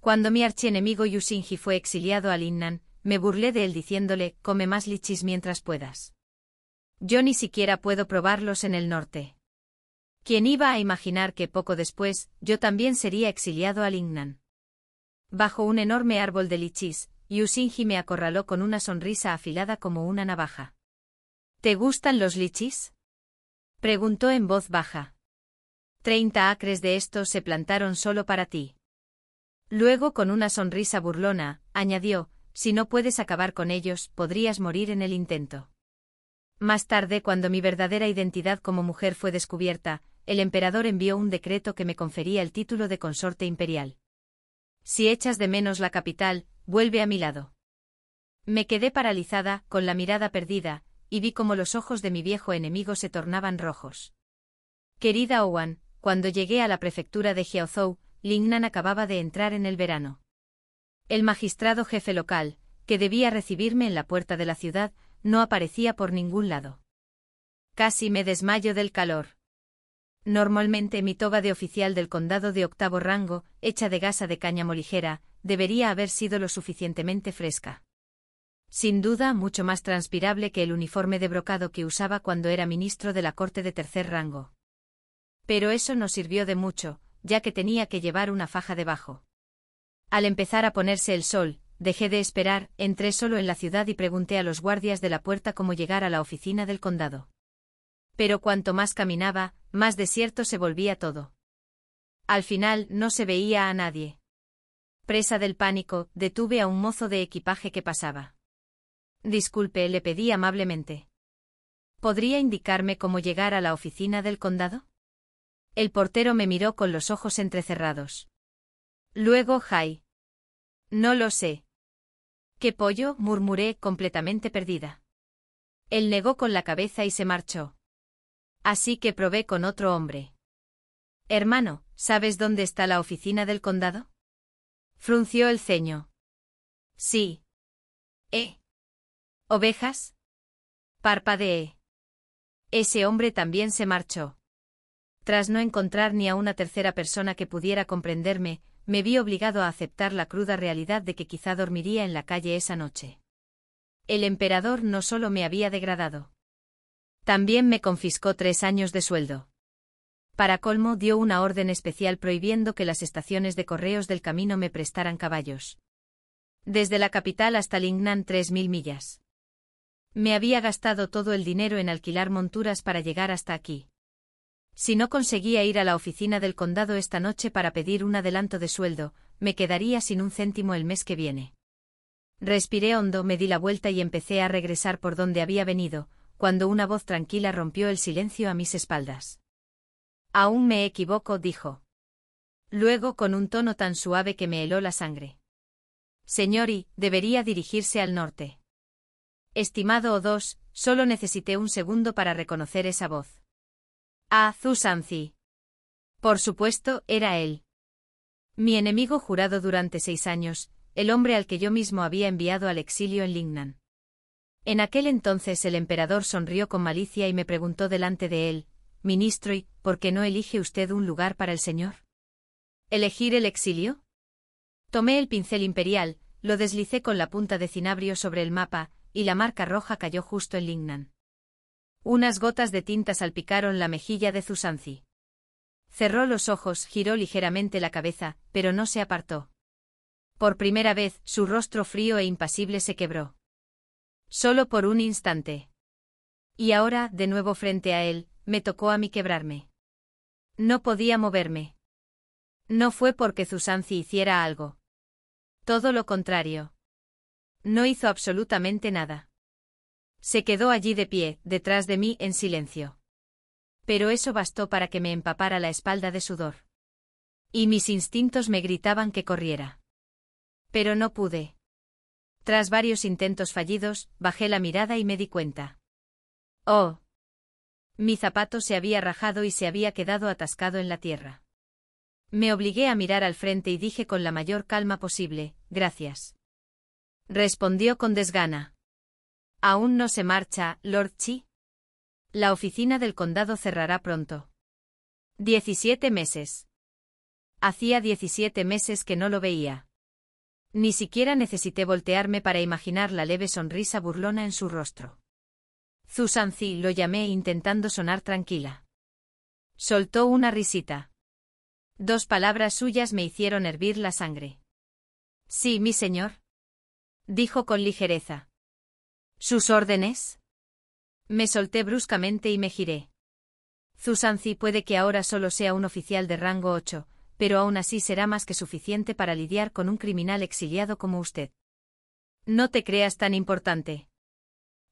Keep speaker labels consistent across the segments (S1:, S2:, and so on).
S1: Cuando mi archienemigo Yusinji fue exiliado a Lingnan, me burlé de él diciéndole, come más lichis mientras puedas. Yo ni siquiera puedo probarlos en el norte. ¿Quién iba a imaginar que poco después, yo también sería exiliado a Lingnan? Bajo un enorme árbol de lichis, Yusinji me acorraló con una sonrisa afilada como una navaja. ¿Te gustan los lichis? Preguntó en voz baja. 30 acres de estos se plantaron solo para ti. Luego, con una sonrisa burlona, añadió, si no puedes acabar con ellos, podrías morir en el intento. Más tarde, cuando mi verdadera identidad como mujer fue descubierta, el emperador envió un decreto que me confería el título de consorte imperial. Si echas de menos la capital, vuelve a mi lado. Me quedé paralizada, con la mirada perdida, y vi cómo los ojos de mi viejo enemigo se tornaban rojos. Querida Owen, cuando llegué a la prefectura de Jiaozhou, Lingnan acababa de entrar en el verano. El magistrado jefe local, que debía recibirme en la puerta de la ciudad, no aparecía por ningún lado. Casi me desmayo del calor. Normalmente mi toga de oficial del condado de 8º rango, hecha de gasa de cáñamo ligera, debería haber sido lo suficientemente fresca. Sin duda mucho más transpirable que el uniforme de brocado que usaba cuando era ministro de la corte de 3er rango. Pero eso no sirvió de mucho, ya que tenía que llevar una faja debajo. Al empezar a ponerse el sol, dejé de esperar, entré solo en la ciudad y pregunté a los guardias de la puerta cómo llegar a la oficina del condado. Pero cuanto más caminaba, más desierto se volvía todo. Al final no se veía a nadie. Presa del pánico, detuve a un mozo de equipaje que pasaba. Disculpe, le pedí amablemente. ¿Podría indicarme cómo llegar a la oficina del condado? El portero me miró con los ojos entrecerrados. Luego, Jai. No lo sé. ¿Qué pollo? Murmuré, completamente perdida. Él negó con la cabeza y se marchó. Así que probé con otro hombre. Hermano, ¿sabes dónde está la oficina del condado? Frunció el ceño. Sí. ¿Ovejas? Parpadeé. Ese hombre también se marchó. Tras no encontrar ni a una tercera persona que pudiera comprenderme, me vi obligado a aceptar la cruda realidad de que quizá dormiría en la calle esa noche. El emperador no solo me había degradado. También me confiscó 3 años de sueldo. Para colmo, dio una orden especial prohibiendo que las estaciones de correos del camino me prestaran caballos. Desde la capital hasta Lingnan 3000 millas. Me había gastado todo el dinero en alquilar monturas para llegar hasta aquí. Si no conseguía ir a la oficina del condado esta noche para pedir un adelanto de sueldo, me quedaría sin un céntimo el mes que viene. Respiré hondo, me di la vuelta y empecé a regresar por donde había venido, cuando una voz tranquila rompió el silencio a mis espaldas. Aún me equivoco, dijo. Luego con un tono tan suave que me heló la sangre. Señori, debería dirigirse al norte. Estimado O2, solo necesité un segundo para reconocer esa voz. Ah, Zhu. Por supuesto, era él. Mi enemigo jurado durante 6 años, el hombre al que yo mismo había enviado al exilio en Lingnan. En aquel entonces el emperador sonrió con malicia y me preguntó delante de él, ministro, ¿y por qué no elige usted un lugar para el señor? ¿Elegir el exilio? Tomé el pincel imperial, lo deslicé con la punta de cinabrio sobre el mapa, y la marca roja cayó justo en Lingnan. Unas gotas de tinta salpicaron la mejilla de Zhu. Cerró los ojos, giró ligeramente la cabeza, pero no se apartó. Por primera vez, su rostro frío e impasible se quebró. Solo por un instante. Y ahora, de nuevo frente a él, me tocó a mí quebrarme. No podía moverme. No fue porque Zhu hiciera algo. Todo lo contrario. No hizo absolutamente nada. Se quedó allí de pie, detrás de mí, en silencio. Pero eso bastó para que me empapara la espalda de sudor. Y mis instintos me gritaban que corriera. Pero no pude. Tras varios intentos fallidos, bajé la mirada y me di cuenta. ¡Oh! Mi zapato se había rajado y se había quedado atascado en la tierra. Me obligué a mirar al frente y dije con la mayor calma posible, gracias. Respondió con desgana. ¿Aún no se marcha, Lord Chi? La oficina del condado cerrará pronto. 17 meses. Hacía 17 meses que no lo veía. Ni siquiera necesité voltearme para imaginar la leve sonrisa burlona en su rostro. Zuzanzi, lo llamé intentando sonar tranquila. Soltó una risita. 2 palabras suyas me hicieron hervir la sangre. Sí, mi señor, dijo con ligereza. ¿Sus órdenes? Me solté bruscamente y me giré. Zuzanzi, puede que ahora solo sea un oficial de rango 8, pero aún así será más que suficiente para lidiar con un criminal exiliado como usted. No te creas tan importante.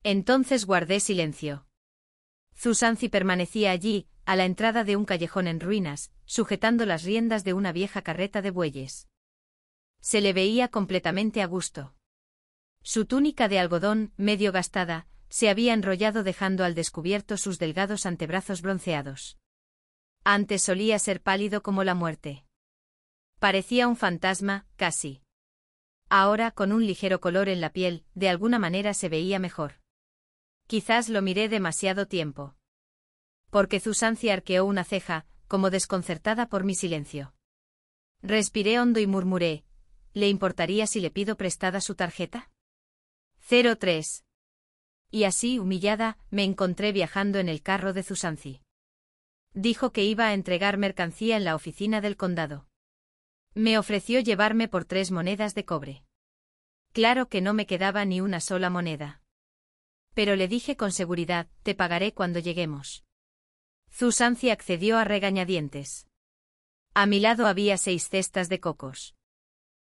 S1: Entonces guardé silencio. Zuzanzi permanecía allí, a la entrada de un callejón en ruinas, sujetando las riendas de una vieja carreta de bueyes. Se le veía completamente a gusto. Su túnica de algodón, medio gastada, se había enrollado dejando al descubierto sus delgados antebrazos bronceados. Antes solía ser pálido como la muerte. Parecía un fantasma, casi. Ahora, con un ligero color en la piel, de alguna manera se veía mejor. Quizás lo miré demasiado tiempo. Porque Zuzanzi arqueó una ceja, como desconcertada por mi silencio. Respiré hondo y murmuré, ¿le importaría si le pido prestada su tarjeta? 03. Y así, humillada, me encontré viajando en el carro de Zuzanzi. Dijo que iba a entregar mercancía en la oficina del condado. Me ofreció llevarme por 3 monedas de cobre. Claro que no me quedaba ni una sola moneda. Pero le dije con seguridad, te pagaré cuando lleguemos. Zuzanzi accedió a regañadientes. A mi lado había 6 cestas de cocos.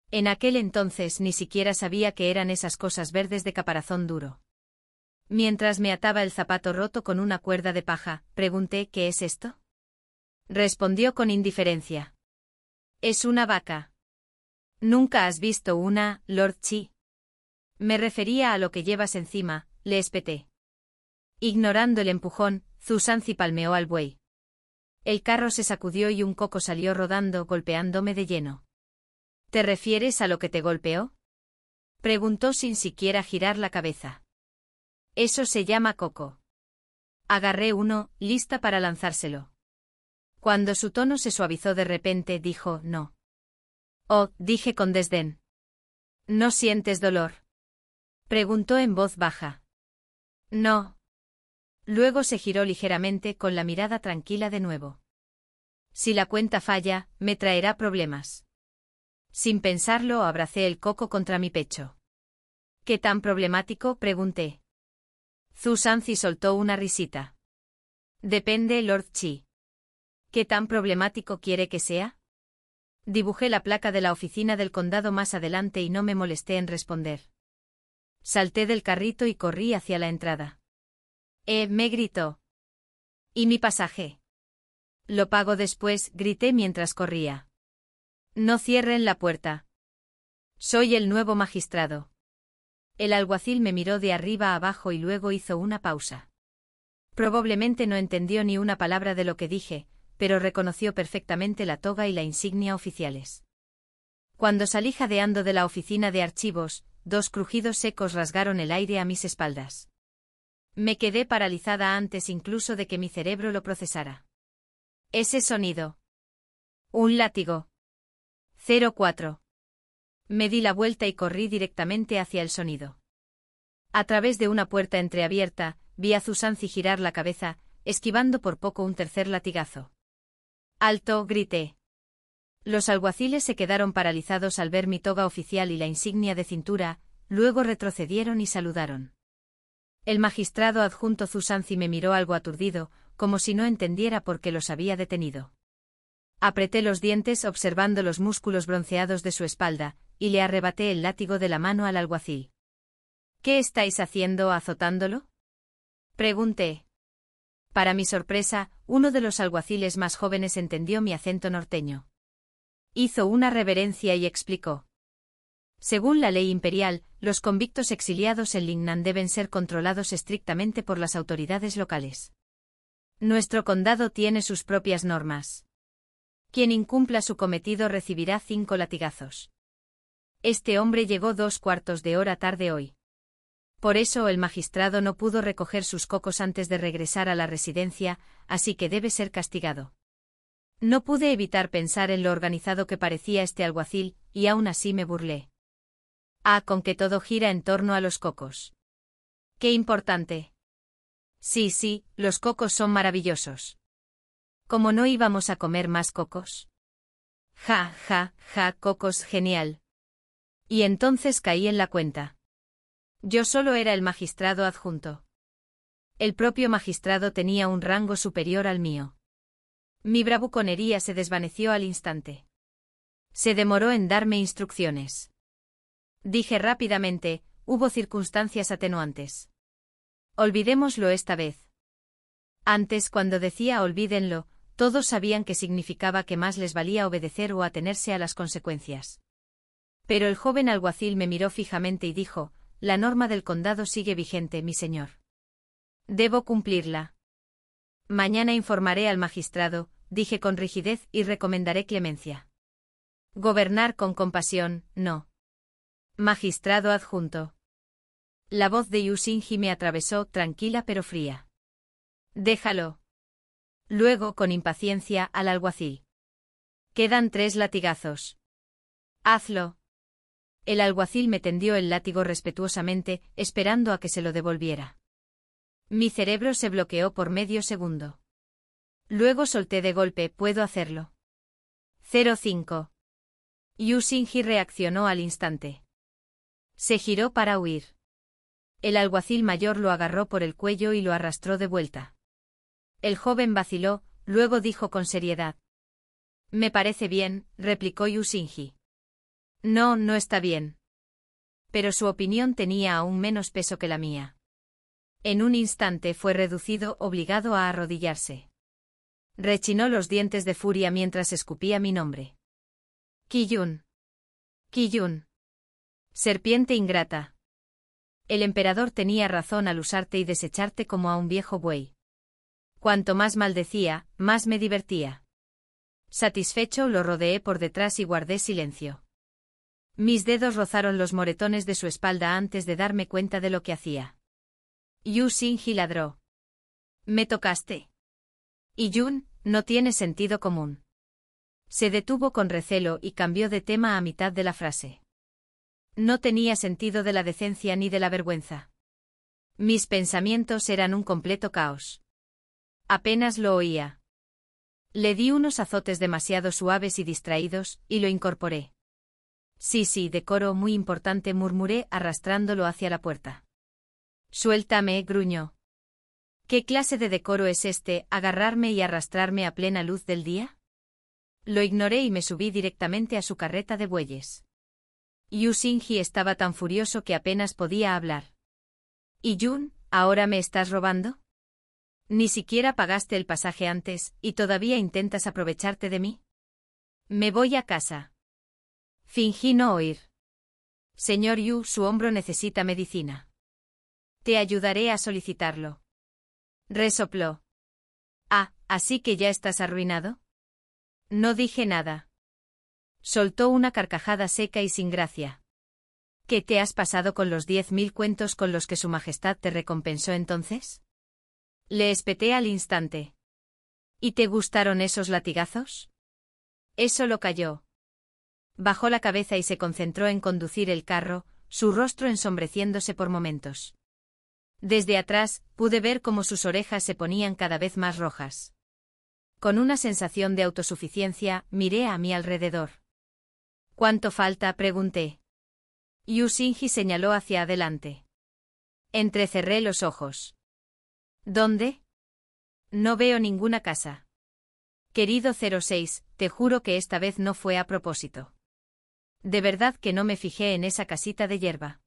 S1: En aquel entonces ni siquiera sabía qué eran esas cosas verdes de caparazón duro. Mientras me ataba el zapato roto con una cuerda de paja, pregunté, ¿qué es esto? Respondió con indiferencia. Es una vaca. ¿Nunca has visto una, Lord Chi? Me refería a lo que llevas encima, le espeté. Ignorando el empujón, Zuzanzi palmeó al buey. El carro se sacudió y un coco salió rodando, golpeándome de lleno. ¿Te refieres a lo que te golpeó? Preguntó sin siquiera girar la cabeza. Eso se llama coco. Agarré uno, lista para lanzárselo. Cuando su tono se suavizó de repente, dijo, no. Oh, dije con desdén. ¿No sientes dolor? Preguntó en voz baja. No. Luego se giró ligeramente con la mirada tranquila de nuevo. Si la cuenta falla, me traerá problemas. Sin pensarlo, abracé el coco contra mi pecho. ¿Qué tan problemático?, pregunté. Zuzanzi soltó una risita. Depende, Lord Chi. ¿Qué tan problemático quiere que sea? Dibujé la placa de la oficina del condado más adelante y no me molesté en responder. Salté del carrito y corrí hacia la entrada. Me gritó. ¿Y mi pasaje? Lo pago después, grité mientras corría. No cierren la puerta. Soy el nuevo magistrado. El alguacil me miró de arriba a abajo y luego hizo una pausa. Probablemente no entendió ni una palabra de lo que dije, pero reconoció perfectamente la toga y la insignia oficiales. Cuando salí jadeando de la oficina de archivos, 2 crujidos secos rasgaron el aire a mis espaldas. Me quedé paralizada antes incluso de que mi cerebro lo procesara. Ese sonido. Un látigo. 04. Me di la vuelta y corrí directamente hacia el sonido. A través de una puerta entreabierta, vi a Zuzanzi girar la cabeza, esquivando por poco un tercer latigazo. ¡Alto!, grité. Los alguaciles se quedaron paralizados al ver mi toga oficial y la insignia de cintura, luego retrocedieron y saludaron. El magistrado adjunto Zuzanzi me miró algo aturdido, como si no entendiera por qué los había detenido. Apreté los dientes observando los músculos bronceados de su espalda, y le arrebaté el látigo de la mano al alguacil. ¿Qué estáis haciendo, azotándolo?, pregunté. Para mi sorpresa, uno de los alguaciles más jóvenes entendió mi acento norteño. Hizo una reverencia y explicó. Según la ley imperial, los convictos exiliados en Lingnan deben ser controlados estrictamente por las autoridades locales. Nuestro condado tiene sus propias normas. Quien incumpla su cometido recibirá 5 latigazos. Este hombre llegó 2/4 de hora tarde hoy. Por eso el magistrado no pudo recoger sus cocos antes de regresar a la residencia, así que debe ser castigado. No pude evitar pensar en lo organizado que parecía este alguacil, y aún así me burlé. Ah, con que todo gira en torno a los cocos. ¡Qué importante! Sí, sí, los cocos son maravillosos. ¿Cómo no íbamos a comer más cocos? Ja, ja, ja, cocos, genial. Y entonces caí en la cuenta. Yo solo era el magistrado adjunto. El propio magistrado tenía un rango superior al mío. Mi bravuconería se desvaneció al instante. Se demoró en darme instrucciones. Dije rápidamente, hubo circunstancias atenuantes. Olvidémoslo esta vez. Antes, cuando decía olvídenlo, todos sabían que significaba que más les valía obedecer o atenerse a las consecuencias. Pero el joven alguacil me miró fijamente y dijo, la norma del condado sigue vigente, mi señor. Debo cumplirla. Mañana informaré al magistrado, dije con rigidez, y recomendaré clemencia. Gobernar con compasión, no. Magistrado adjunto. La voz de Yu Xingyi me atravesó, tranquila pero fría. Déjalo. Luego, con impaciencia, al alguacil. Quedan 3 latigazos. Hazlo. El alguacil me tendió el látigo respetuosamente, esperando a que se lo devolviera. Mi cerebro se bloqueó por medio segundo. Luego solté de golpe, puedo hacerlo. 05. Yu Xingyi reaccionó al instante. Se giró para huir. El alguacil mayor lo agarró por el cuello y lo arrastró de vuelta. El joven vaciló, luego dijo con seriedad. Me parece bien, replicó Yu Xingyi. No, no está bien. Pero su opinión tenía aún menos peso que la mía. En un instante fue reducido, obligado a arrodillarse. Rechinó los dientes de furia mientras escupía mi nombre. Qiyun. Qiyun. Serpiente ingrata. El emperador tenía razón al usarte y desecharte como a un viejo buey. Cuanto más maldecía, más me divertía. Satisfecho, lo rodeé por detrás y guardé silencio. Mis dedos rozaron los moretones de su espalda antes de darme cuenta de lo que hacía. Yu Xingyi ladró. ¿Me tocaste? Y Yun, no tiene sentido común. Se detuvo con recelo y cambió de tema a mitad de la frase. No tenía sentido de la decencia ni de la vergüenza. Mis pensamientos eran un completo caos. Apenas lo oía. Le di unos azotes demasiado suaves y distraídos, y lo incorporé. Sí, sí, decoro muy importante, murmuré arrastrándolo hacia la puerta. Suéltame, gruñó. ¿Qué clase de decoro es este, agarrarme y arrastrarme a plena luz del día? Lo ignoré y me subí directamente a su carreta de bueyes. Yu Xingyi estaba tan furioso que apenas podía hablar. ¿Y Yun, ahora me estás robando? Ni siquiera pagaste el pasaje antes, y todavía intentas aprovecharte de mí. Me voy a casa. Fingí no oír. Señor Yu, su hombro necesita medicina. Te ayudaré a solicitarlo. Resopló. Ah, ¿así que ya estás arruinado? No dije nada. Soltó una carcajada seca y sin gracia. ¿Qué te has pasado con los 10.000 cuentos con los que su majestad te recompensó entonces? Le espeté al instante. ¿Y te gustaron esos latigazos? Eso lo calló. Bajó la cabeza y se concentró en conducir el carro, su rostro ensombreciéndose por momentos. Desde atrás, pude ver cómo sus orejas se ponían cada vez más rojas. Con una sensación de autosuficiencia, miré a mi alrededor. ¿Cuánto falta?, pregunté. Yu Xingyi señaló hacia adelante. Entrecerré los ojos. ¿Dónde? No veo ninguna casa. Querido 06, te juro que esta vez no fue a propósito. De verdad que no me fijé en esa casita de hierba.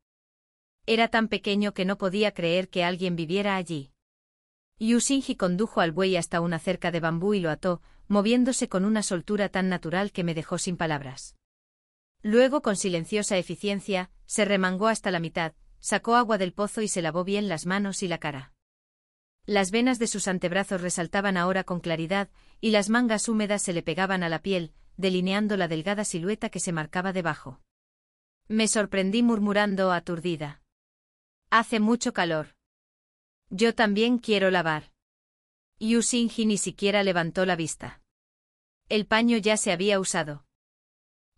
S1: Era tan pequeño que no podía creer que alguien viviera allí. Yu Xingyi condujo al buey hasta una cerca de bambú y lo ató, moviéndose con una soltura tan natural que me dejó sin palabras. Luego, con silenciosa eficiencia, se remangó hasta la mitad, sacó agua del pozo y se lavó bien las manos y la cara. Las venas de sus antebrazos resaltaban ahora con claridad, y las mangas húmedas se le pegaban a la piel, delineando la delgada silueta que se marcaba debajo. Me sorprendí murmurando aturdida. Hace mucho calor. Yo también quiero lavar. Yu Xingyi ni siquiera levantó la vista. El paño ya se había usado.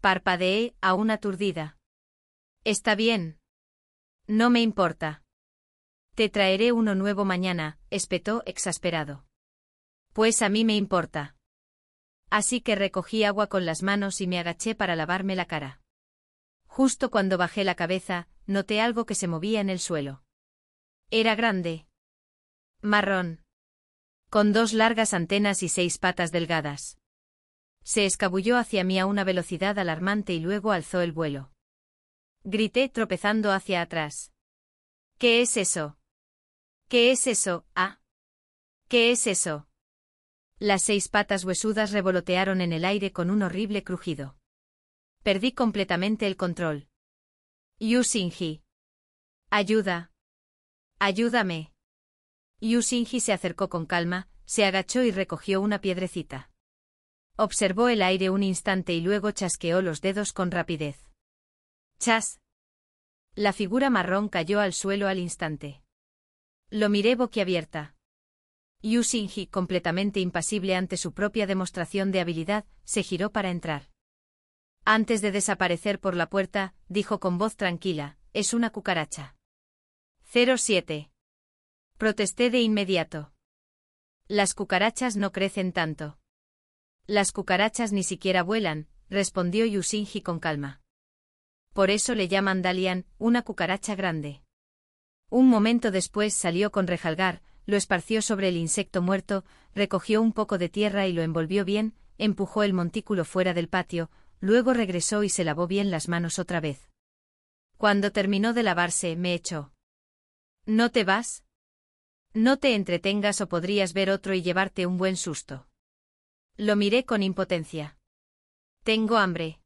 S1: Parpadeé, aún aturdida. Está bien. No me importa. Te traeré uno nuevo mañana, espetó exasperado. Pues a mí me importa. Así que recogí agua con las manos y me agaché para lavarme la cara. Justo cuando bajé la cabeza, noté algo que se movía en el suelo. Era grande. Marrón. Con 2 largas antenas y 6 patas delgadas. Se escabulló hacia mí a una velocidad alarmante y luego alzó el vuelo. Grité tropezando hacia atrás. ¿Qué es eso? ¿Qué es eso? Ah. ¿Qué es eso? Las 6 patas huesudas revolotearon en el aire con un horrible crujido. Perdí completamente el control. Yu Xingji. Ayuda. Ayúdame. Yu Xingji se acercó con calma, se agachó y recogió una piedrecita. Observó el aire un instante y luego chasqueó los dedos con rapidez. ¡Chas! La figura marrón cayó al suelo al instante. Lo miré boquiabierta. Yu Xingji, completamente impasible ante su propia demostración de habilidad, se giró para entrar. Antes de desaparecer por la puerta, dijo con voz tranquila, «Es una cucaracha». 07. Protesté de inmediato. Las cucarachas no crecen tanto. Las cucarachas ni siquiera vuelan, respondió Yu Xingji con calma. Por eso le llaman Dalian, una cucaracha grande. Un momento después salió con rejalgar, lo esparció sobre el insecto muerto, recogió un poco de tierra y lo envolvió bien, empujó el montículo fuera del patio, luego regresó y se lavó bien las manos otra vez. Cuando terminó de lavarse, me echó. ¿No te vas? No te entretengas o podrías ver otro y llevarte un buen susto. Lo miré con impotencia. Tengo hambre.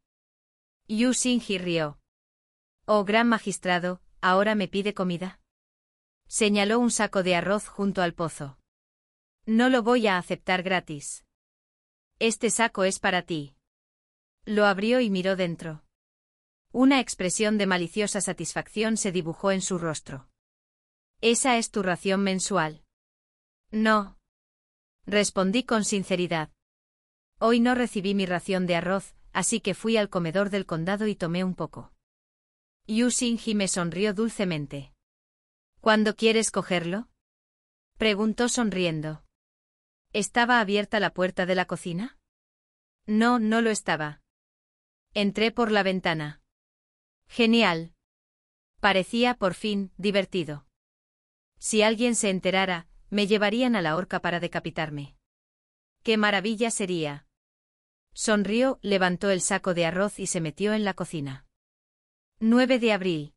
S1: Yu Xingji rió. Oh gran magistrado, ¿ahora me pide comida? Señaló un saco de arroz junto al pozo. No lo voy a aceptar gratis. Este saco es para ti. Lo abrió y miró dentro. Una expresión de maliciosa satisfacción se dibujó en su rostro. ¿Esa es tu ración mensual? No. Respondí con sinceridad. Hoy no recibí mi ración de arroz, así que fui al comedor del condado y tomé un poco. Yu Xingji me sonrió dulcemente. ¿Cuándo quieres cogerlo? Preguntó sonriendo. ¿Estaba abierta la puerta de la cocina? No, no lo estaba. Entré por la ventana. Genial. Parecía, por fin, divertido. Si alguien se enterara, me llevarían a la horca para decapitarme. ¡Qué maravilla sería! Sonrió, levantó el saco de arroz y se metió en la cocina. 9 de abril.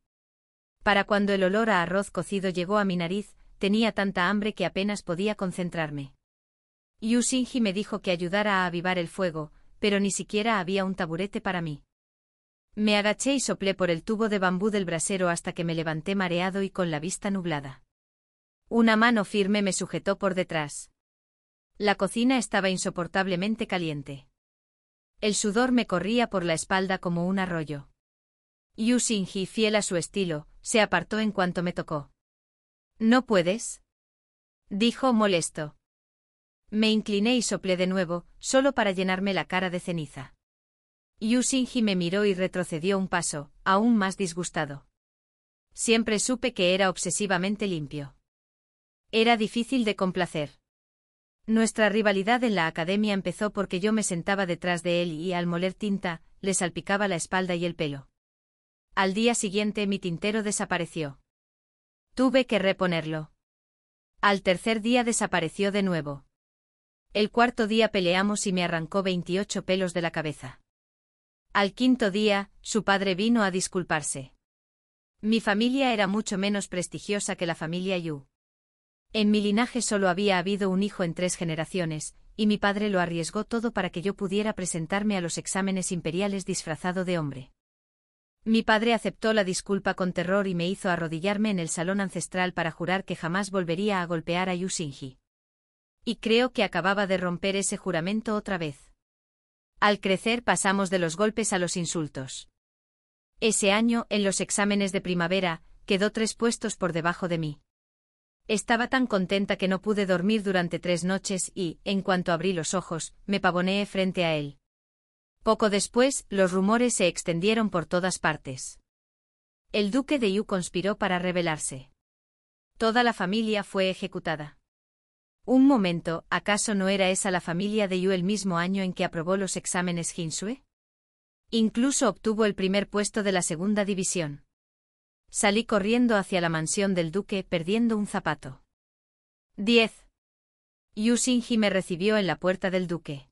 S1: Para cuando el olor a arroz cocido llegó a mi nariz, tenía tanta hambre que apenas podía concentrarme. Yu Xingji me dijo que ayudara a avivar el fuego, pero ni siquiera había un taburete para mí. Me agaché y soplé por el tubo de bambú del brasero hasta que me levanté mareado y con la vista nublada. Una mano firme me sujetó por detrás. La cocina estaba insoportablemente caliente. El sudor me corría por la espalda como un arroyo. Yu Xingji, fiel a su estilo, se apartó en cuanto me tocó. ¿No puedes?, dijo molesto. Me incliné y soplé de nuevo, solo para llenarme la cara de ceniza. Yu Xingji me miró y retrocedió un paso, aún más disgustado. Siempre supe que era obsesivamente limpio. Era difícil de complacer. Nuestra rivalidad en la academia empezó porque yo me sentaba detrás de él y al moler tinta, le salpicaba la espalda y el pelo. Al día siguiente mi tintero desapareció. Tuve que reponerlo. Al tercer día desapareció de nuevo. El cuarto día peleamos y me arrancó 28 pelos de la cabeza. Al quinto día, su padre vino a disculparse. Mi familia era mucho menos prestigiosa que la familia Yu. En mi linaje solo había habido un hijo en 3 generaciones, y mi padre lo arriesgó todo para que yo pudiera presentarme a los exámenes imperiales disfrazado de hombre. Mi padre aceptó la disculpa con terror y me hizo arrodillarme en el salón ancestral para jurar que jamás volvería a golpear a Yu Xingji. Y creo que acababa de romper ese juramento otra vez. Al crecer pasamos de los golpes a los insultos. Ese año, en los exámenes de primavera, quedó 3 puestos por debajo de mí. Estaba tan contenta que no pude dormir durante 3 noches y, en cuanto abrí los ojos, me pavoneé frente a él. Poco después, los rumores se extendieron por todas partes. El duque de Yu conspiró para rebelarse. Toda la familia fue ejecutada. Un momento, ¿acaso no era esa la familia de Yu el mismo año en que aprobó los exámenes Hinsue? Incluso obtuvo el primer puesto de la segunda división. Salí corriendo hacia la mansión del duque perdiendo un zapato. 10. Yu Xingyi me recibió en la puerta del duque.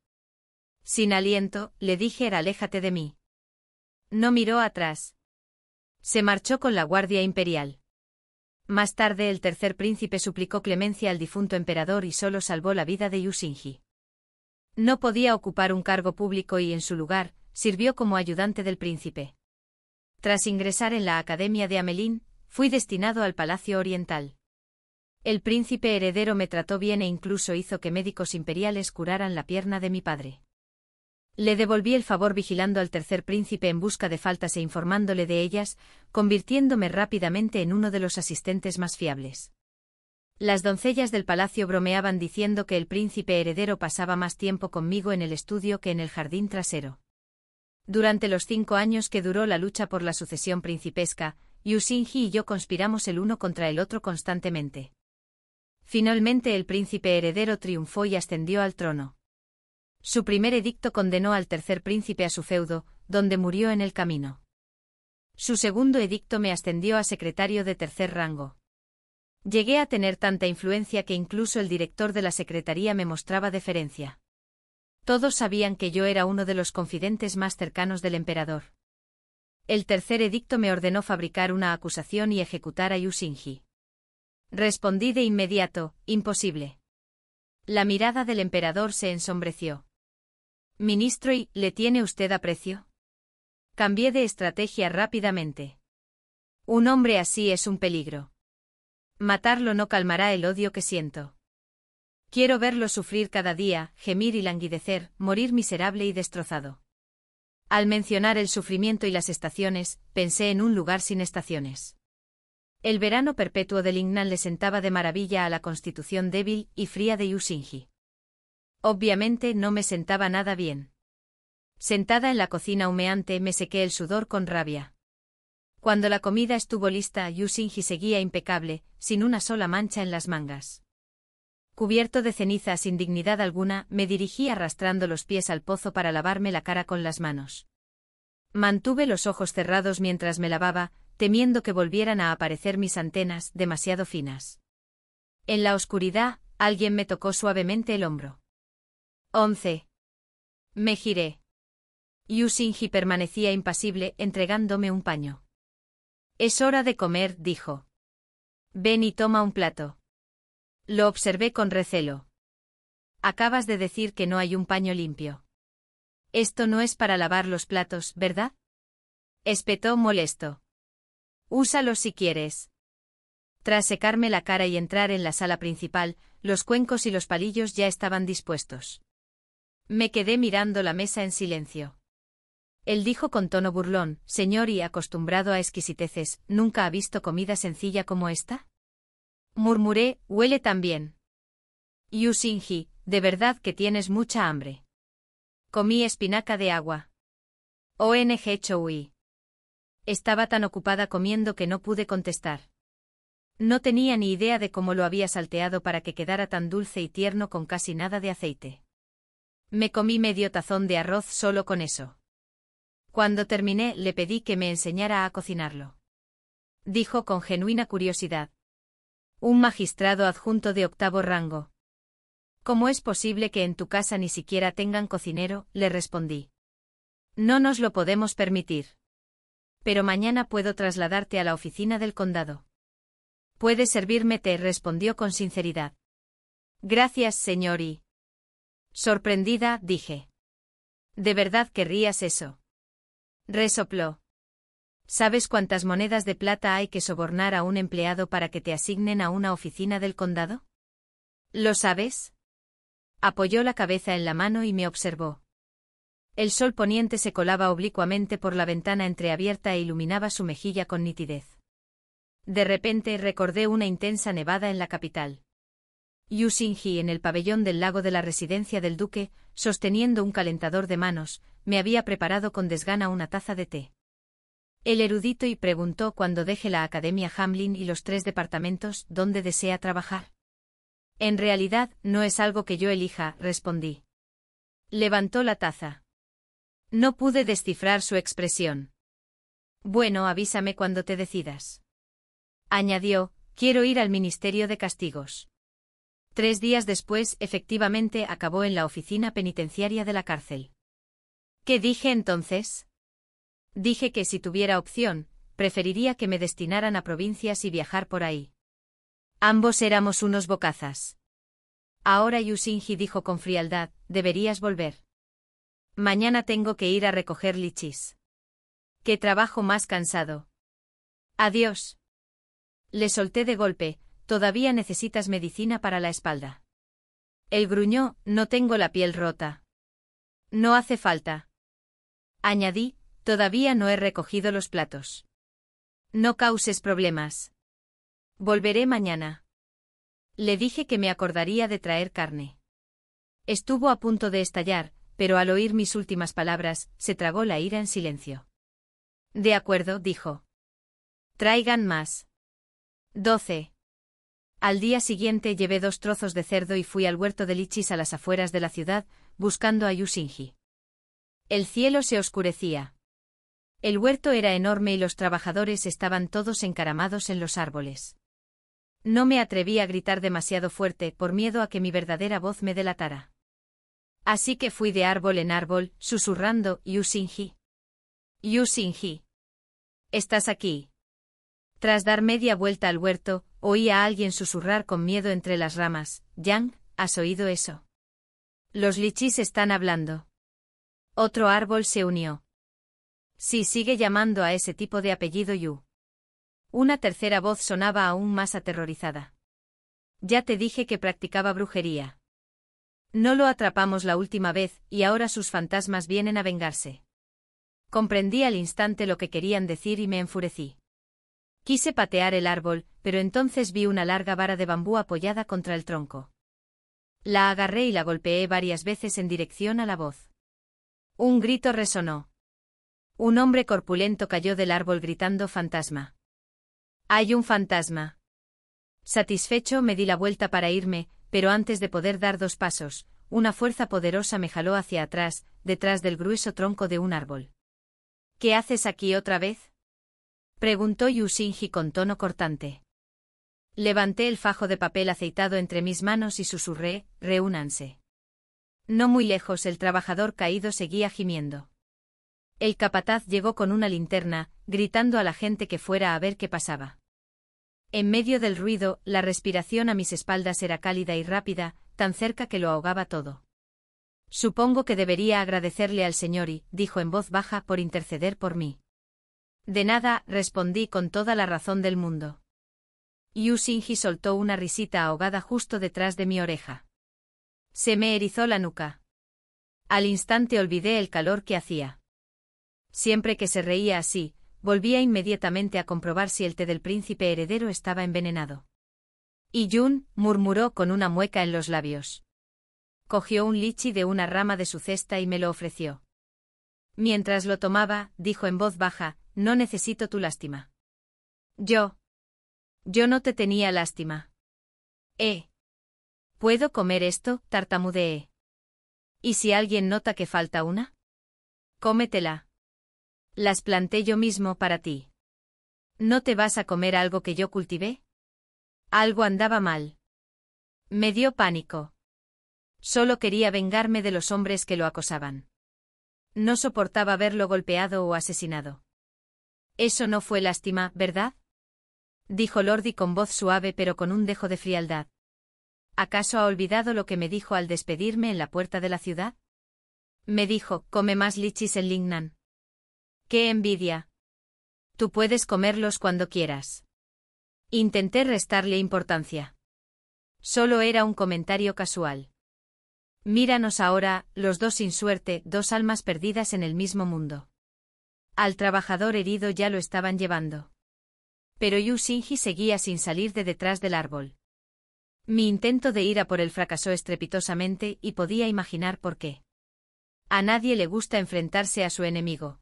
S1: Sin aliento, le dije: aléjate de mí. No miró atrás. Se marchó con la guardia imperial. Más tarde el tercer príncipe suplicó clemencia al difunto emperador y solo salvó la vida de Yu Xingyi. No podía ocupar un cargo público y en su lugar, sirvió como ayudante del príncipe. Tras ingresar en la Academia de Amelín, fui destinado al Palacio Oriental. El príncipe heredero me trató bien e incluso hizo que médicos imperiales curaran la pierna de mi padre. Le devolví el favor vigilando al tercer príncipe en busca de faltas e informándole de ellas, convirtiéndome rápidamente en uno de los asistentes más fiables. Las doncellas del palacio bromeaban diciendo que el príncipe heredero pasaba más tiempo conmigo en el estudio que en el jardín trasero. Durante los 5 años que duró la lucha por la sucesión principesca, Yu Xingyi y yo conspiramos el uno contra el otro constantemente. Finalmente el príncipe heredero triunfó y ascendió al trono. Su primer edicto condenó al tercer príncipe a su feudo, donde murió en el camino. Su segundo edicto me ascendió a secretario de tercer rango. Llegué a tener tanta influencia que incluso el director de la secretaría me mostraba deferencia. Todos sabían que yo era uno de los confidentes más cercanos del emperador. El tercer edicto me ordenó fabricar una acusación y ejecutar a Yu Xingyi. Respondí de inmediato: imposible. La mirada del emperador se ensombreció. Ministro, ¿y le tiene usted aprecio? Cambié de estrategia rápidamente. Un hombre así es un peligro. Matarlo no calmará el odio que siento. Quiero verlo sufrir cada día, gemir y languidecer, morir miserable y destrozado. Al mencionar el sufrimiento y las estaciones, pensé en un lugar sin estaciones. El verano perpetuo de Lingnan le sentaba de maravilla a la constitución débil y fría de Yu Xingyi. Obviamente no me sentaba nada bien. Sentada en la cocina humeante me sequé el sudor con rabia. Cuando la comida estuvo lista, Yu Xingyi seguía impecable, sin una sola mancha en las mangas. Cubierto de ceniza sin dignidad alguna, me dirigí arrastrando los pies al pozo para lavarme la cara con las manos. Mantuve los ojos cerrados mientras me lavaba, temiendo que volvieran a aparecer mis antenas, demasiado finas. En la oscuridad, alguien me tocó suavemente el hombro. 11. Me giré. Yu Xingyi permanecía impasible, entregándome un paño. Es hora de comer, dijo. Ven y toma un plato. Lo observé con recelo. Acabas de decir que no hay un paño limpio. Esto no es para lavar los platos, ¿verdad? Espetó molesto. Úsalo si quieres. Tras secarme la cara y entrar en la sala principal, los cuencos y los palillos ya estaban dispuestos. Me quedé mirando la mesa en silencio. Él dijo con tono burlón: señor y acostumbrado a exquisiteces, ¿nunca ha visto comida sencilla como esta? Murmuré: huele tan bien. Yu Xingyi, de verdad que tienes mucha hambre. Comí espinaca de agua. ONG Choui. Estaba tan ocupada comiendo que no pude contestar. No tenía ni idea de cómo lo había salteado para que quedara tan dulce y tierno con casi nada de aceite. Me comí medio tazón de arroz solo con eso. Cuando terminé, le pedí que me enseñara a cocinarlo. Dijo con genuina curiosidad. Un magistrado adjunto de 8º rango. ¿Cómo es posible que en tu casa ni siquiera tengan cocinero?, le respondí. No nos lo podemos permitir. Pero mañana puedo trasladarte a la oficina del condado. Puedes servirme té, respondió con sinceridad. Gracias, señor y. Sorprendida, dije. ¿De verdad querrías eso? Resopló. ¿Sabes cuántas monedas de plata hay que sobornar a un empleado para que te asignen a una oficina del condado? ¿Lo sabes? Apoyó la cabeza en la mano y me observó. El sol poniente se colaba oblicuamente por la ventana entreabierta e iluminaba su mejilla con nitidez. De repente recordé una intensa nevada en la capital. Yu Xingyi en el pabellón del lago de la residencia del duque, sosteniendo un calentador de manos, me había preparado con desgana una taza de té. El erudito y preguntó cuando deje la Academia Hamlin y los 3 departamentos dónde desea trabajar. En realidad, no es algo que yo elija, respondí. Levantó la taza. No pude descifrar su expresión. Bueno, avísame cuando te decidas. Añadió, quiero ir al Ministerio de Castigos. 3 días después, efectivamente, acabó en la oficina penitenciaria de la cárcel. ¿Qué dije entonces? Dije que si tuviera opción, preferiría que me destinaran a provincias y viajar por ahí. Ambos éramos unos bocazas. Ahora Yusinji dijo con frialdad, deberías volver. Mañana tengo que ir a recoger lichis. Qué trabajo más cansado. Adiós. Le solté de golpe, todavía necesitas medicina para la espalda. Él gruñó, no tengo la piel rota. No hace falta. Añadí, todavía no he recogido los platos. No causes problemas. Volveré mañana. Le dije que me acordaría de traer carne. Estuvo a punto de estallar, pero al oír mis últimas palabras, se tragó la ira en silencio. De acuerdo, dijo. Traigan más. 12. Al día siguiente llevé 2 trozos de cerdo y fui al huerto de lichis a las afueras de la ciudad, buscando a Yusinji. El cielo se oscurecía. El huerto era enorme y los trabajadores estaban todos encaramados en los árboles. No me atreví a gritar demasiado fuerte por miedo a que mi verdadera voz me delatara. Así que fui de árbol en árbol, susurrando, Yusinji. Yusinji. ¿Estás aquí? Tras dar media vuelta al huerto, oí a alguien susurrar con miedo entre las ramas, Yang, ¿has oído eso? Los lichis están hablando. Otro árbol se unió. Sí, sigue llamando a ese tipo de apellido Yu. Una tercera voz sonaba aún más aterrorizada. Ya te dije que practicaba brujería. No lo atrapamos la última vez, y ahora sus fantasmas vienen a vengarse. Comprendí al instante lo que querían decir y me enfurecí. Quise patear el árbol, pero entonces vi una larga vara de bambú apoyada contra el tronco. La agarré y la golpeé varias veces en dirección a la voz. Un grito resonó. Un hombre corpulento cayó del árbol gritando fantasma. Hay un fantasma. Satisfecho me di la vuelta para irme, pero antes de poder dar 2 pasos, una fuerza poderosa me jaló hacia atrás, detrás del grueso tronco de un árbol. ¿Qué haces aquí otra vez? Preguntó Yusinji con tono cortante. Levanté el fajo de papel aceitado entre mis manos y susurré, reúnanse. No muy lejos el trabajador caído seguía gimiendo. El capataz llegó con una linterna, gritando a la gente que fuera a ver qué pasaba. En medio del ruido, la respiración a mis espaldas era cálida y rápida, tan cerca que lo ahogaba todo. Supongo que debería agradecerle al señor y, dijo en voz baja, por interceder por mí. De nada, respondí con toda la razón del mundo. Yusinji soltó una risita ahogada justo detrás de mi oreja. Se me erizó la nuca. Al instante olvidé el calor que hacía. Siempre que se reía así, volvía inmediatamente a comprobar si el té del príncipe heredero estaba envenenado. Y Yun, murmuró con una mueca en los labios. Cogió un lichi de una rama de su cesta y me lo ofreció. Mientras lo tomaba, dijo en voz baja, no necesito tu lástima. Yo no te tenía lástima. ¿Puedo comer esto?, tartamudeé. ¿Y si alguien nota que falta una? Cómetela. Las planté yo mismo para ti. ¿No te vas a comer algo que yo cultivé? Algo andaba mal. Me dio pánico. Solo quería vengarme de los hombres que lo acosaban. No soportaba verlo golpeado o asesinado. Eso no fue lástima, ¿verdad? Dijo Lordi con voz suave pero con un dejo de frialdad. ¿Acaso ha olvidado lo que me dijo al despedirme en la puerta de la ciudad? Me dijo, come más lichis en Lingnan. ¡Qué envidia! Tú puedes comerlos cuando quieras. Intenté restarle importancia. Solo era un comentario casual. Míranos ahora, los dos sin suerte, 2 almas perdidas en el mismo mundo. Al trabajador herido ya lo estaban llevando. Pero Yusinji seguía sin salir de detrás del árbol. Mi intento de ir a por él fracasó estrepitosamente y podía imaginar por qué. A nadie le gusta enfrentarse a su enemigo.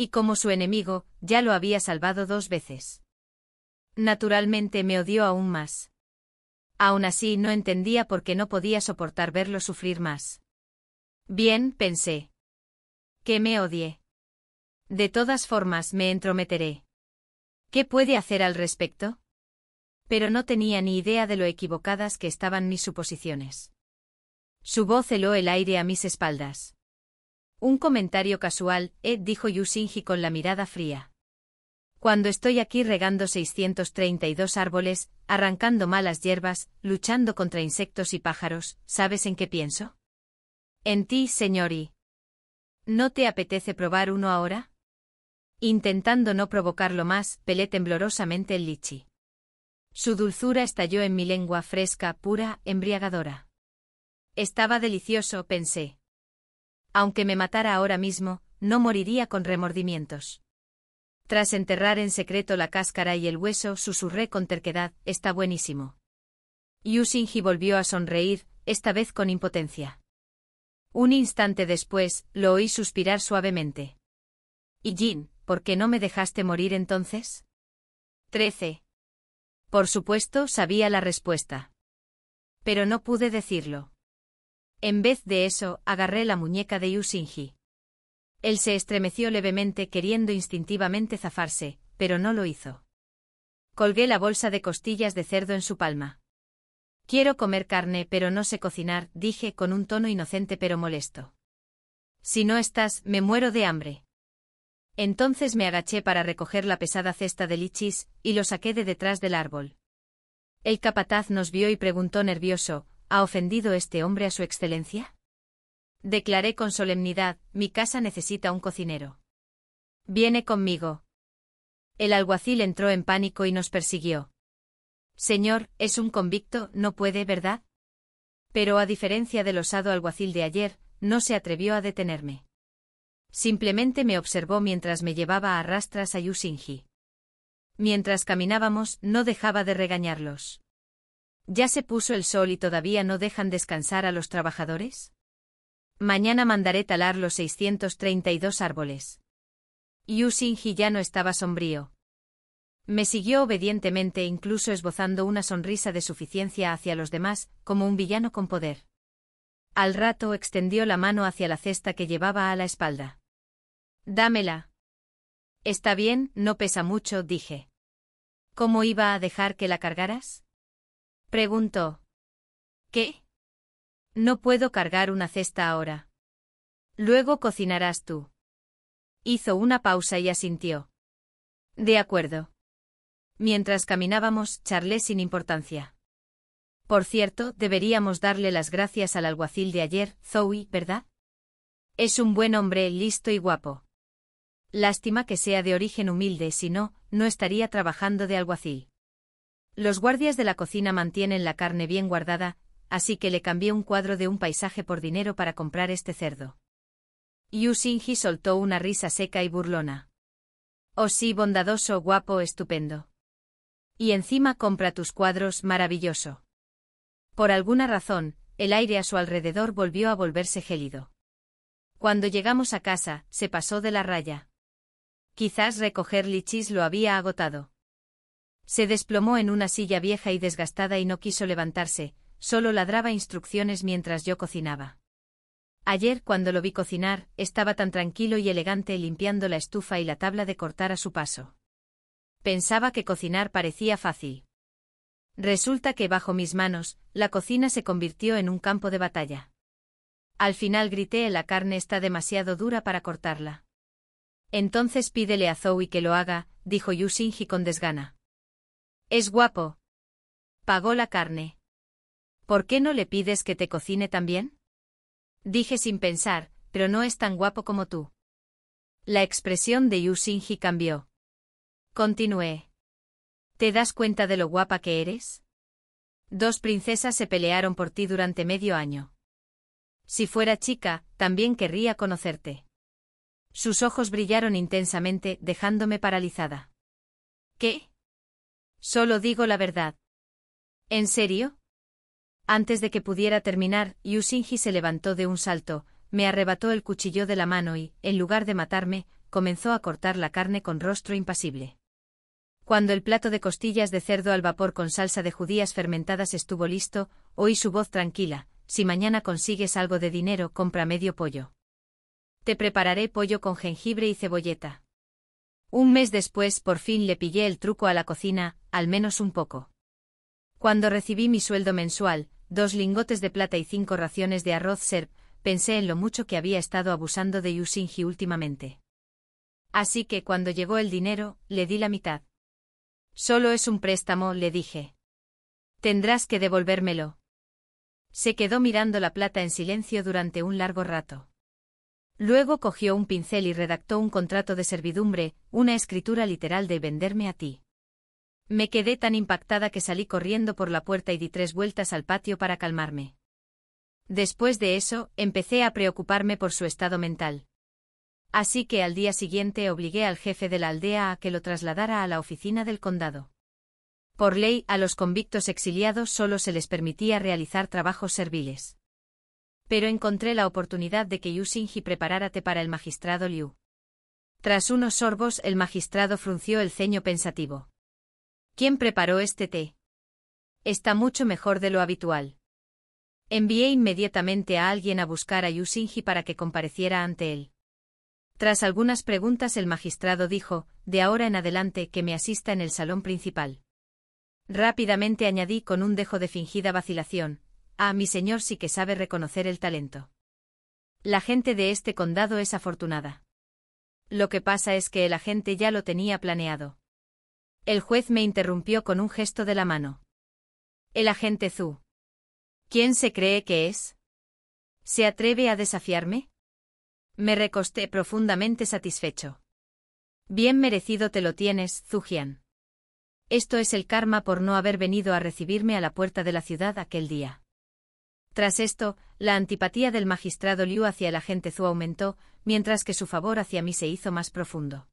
S1: Y como su enemigo, ya lo había salvado 2 veces. Naturalmente me odió aún más. Aún así no entendía por qué no podía soportar verlo sufrir más. Bien, pensé. Que me odie. De todas formas me entrometeré. ¿Qué puede hacer al respecto? Pero no tenía ni idea de lo equivocadas que estaban mis suposiciones. Su voz heló el aire a mis espaldas. Un comentario casual, dijo Yu Xingji con la mirada fría. Cuando estoy aquí regando 632 árboles, arrancando malas hierbas, luchando contra insectos y pájaros, ¿sabes en qué pienso? En ti, señori. ¿No te apetece probar uno ahora? Intentando no provocarlo más, pelé temblorosamente el lichi. Su dulzura estalló en mi lengua fresca, pura, embriagadora. Estaba delicioso, pensé. Aunque me matara ahora mismo, no moriría con remordimientos. Tras enterrar en secreto la cáscara y el hueso, susurré con terquedad, está buenísimo. Yu Xingji volvió a sonreír, esta vez con impotencia. Un instante después, lo oí suspirar suavemente. ¿Y Jin, por qué no me dejaste morir entonces? 13. Por supuesto, sabía la respuesta. Pero no pude decirlo. En vez de eso, agarré la muñeca de Yu Xingji. Él se estremeció levemente queriendo instintivamente zafarse, pero no lo hizo. Colgué la bolsa de costillas de cerdo en su palma. Quiero comer carne pero no sé cocinar, dije con un tono inocente pero molesto. Si no estás, me muero de hambre. Entonces me agaché para recoger la pesada cesta de lichis, y lo saqué de detrás del árbol. El capataz nos vio y preguntó nervioso, ¿ha ofendido este hombre a su excelencia? Declaré con solemnidad, mi casa necesita un cocinero. Viene conmigo. El alguacil entró en pánico y nos persiguió. Señor, es un convicto, no puede, ¿verdad? Pero a diferencia del osado alguacil de ayer, no se atrevió a detenerme. Simplemente me observó mientras me llevaba a rastras a Yu Xingji. Mientras caminábamos, no dejaba de regañarlos. ¿Ya se puso el sol y todavía no dejan descansar a los trabajadores? Mañana mandaré talar los 632 árboles. Yu Xingji ya no estaba sombrío. Me siguió obedientemente, incluso esbozando una sonrisa de suficiencia hacia los demás, como un villano con poder. Al rato extendió la mano hacia la cesta que llevaba a la espalda. Dámela. Está bien, no pesa mucho, dije. ¿Cómo iba a dejar que la cargaras? Preguntó. ¿Qué? No puedo cargar una cesta ahora. Luego cocinarás tú. Hizo una pausa y asintió. De acuerdo. Mientras caminábamos, charlé sin importancia. Por cierto, deberíamos darle las gracias al alguacil de ayer, Zoe, ¿verdad? Es un buen hombre, listo y guapo. Lástima que sea de origen humilde, si no, no estaría trabajando de alguacil. Los guardias de la cocina mantienen la carne bien guardada, así que le cambié un cuadro de un paisaje por dinero para comprar este cerdo. Yu Xingji soltó una risa seca y burlona. Oh sí, bondadoso, guapo, estupendo. Y encima compra tus cuadros, maravilloso. Por alguna razón, el aire a su alrededor volvió a volverse gélido. Cuando llegamos a casa, se pasó de la raya. Quizás recoger lichis lo había agotado. Se desplomó en una silla vieja y desgastada y no quiso levantarse, solo ladraba instrucciones mientras yo cocinaba. Ayer, cuando lo vi cocinar, estaba tan tranquilo y elegante limpiando la estufa y la tabla de cortar a su paso. Pensaba que cocinar parecía fácil. Resulta que bajo mis manos, la cocina se convirtió en un campo de batalla. Al final grité, la carne está demasiado dura para cortarla. Entonces pídele a Zoe que lo haga, dijo Yu Xingji con desgana. Es guapo. Pagó la carne. ¿Por qué no le pides que te cocine también? Dije sin pensar, pero no es tan guapo como tú. La expresión de Yu Xingji cambió. Continué. ¿Te das cuenta de lo guapa que eres? 2 princesas se pelearon por ti durante medio año. Si fuera chica, también querría conocerte. Sus ojos brillaron intensamente, dejándome paralizada. ¿Qué? Solo digo la verdad. ¿En serio? Antes de que pudiera terminar, Yu Xingji se levantó de un salto, me arrebató el cuchillo de la mano y, en lugar de matarme, comenzó a cortar la carne con rostro impasible. Cuando el plato de costillas de cerdo al vapor con salsa de judías fermentadas estuvo listo, oí su voz tranquila: si mañana consigues algo de dinero, compra medio pollo. Te prepararé pollo con jengibre y cebolleta. Un mes después, por fin le pillé el truco a la cocina, al menos un poco. Cuando recibí mi sueldo mensual, 2 lingotes de plata y 5 raciones de arroz serb, pensé en lo mucho que había estado abusando de Yusinji últimamente. Así que cuando llegó el dinero, le di la mitad. Solo es un préstamo, le dije. Tendrás que devolvérmelo. Se quedó mirando la plata en silencio durante un largo rato. Luego cogió un pincel y redactó un contrato de servidumbre, una escritura literal de venderme a ti. Me quedé tan impactada que salí corriendo por la puerta y di 3 vueltas al patio para calmarme. Después de eso, empecé a preocuparme por su estado mental. Así que al día siguiente obligué al jefe de la aldea a que lo trasladara a la oficina del condado. Por ley, a los convictos exiliados solo se les permitía realizar trabajos serviles. Pero encontré la oportunidad de que Yusinji preparara té para el magistrado Liu. Tras unos sorbos, el magistrado frunció el ceño pensativo. ¿Quién preparó este té? Está mucho mejor de lo habitual. Envié inmediatamente a alguien a buscar a Yusinji para que compareciera ante él. Tras algunas preguntas, el magistrado dijo: de ahora en adelante que me asista en el salón principal. Rápidamente añadí con un dejo de fingida vacilación: mi señor sí que sabe reconocer el talento. La gente de este condado es afortunada. Lo que pasa es que el agente ya lo tenía planeado. El juez me interrumpió con un gesto de la mano. El agente Zhu. ¿Quién se cree que es? ¿Se atreve a desafiarme? Me recosté profundamente satisfecho. Bien merecido te lo tienes, Zhu Jian. Esto es el karma por no haber venido a recibirme a la puerta de la ciudad aquel día. Tras esto, la antipatía del magistrado Liu hacia el agente Zhu aumentó, mientras que su favor hacia mí se hizo más profundo.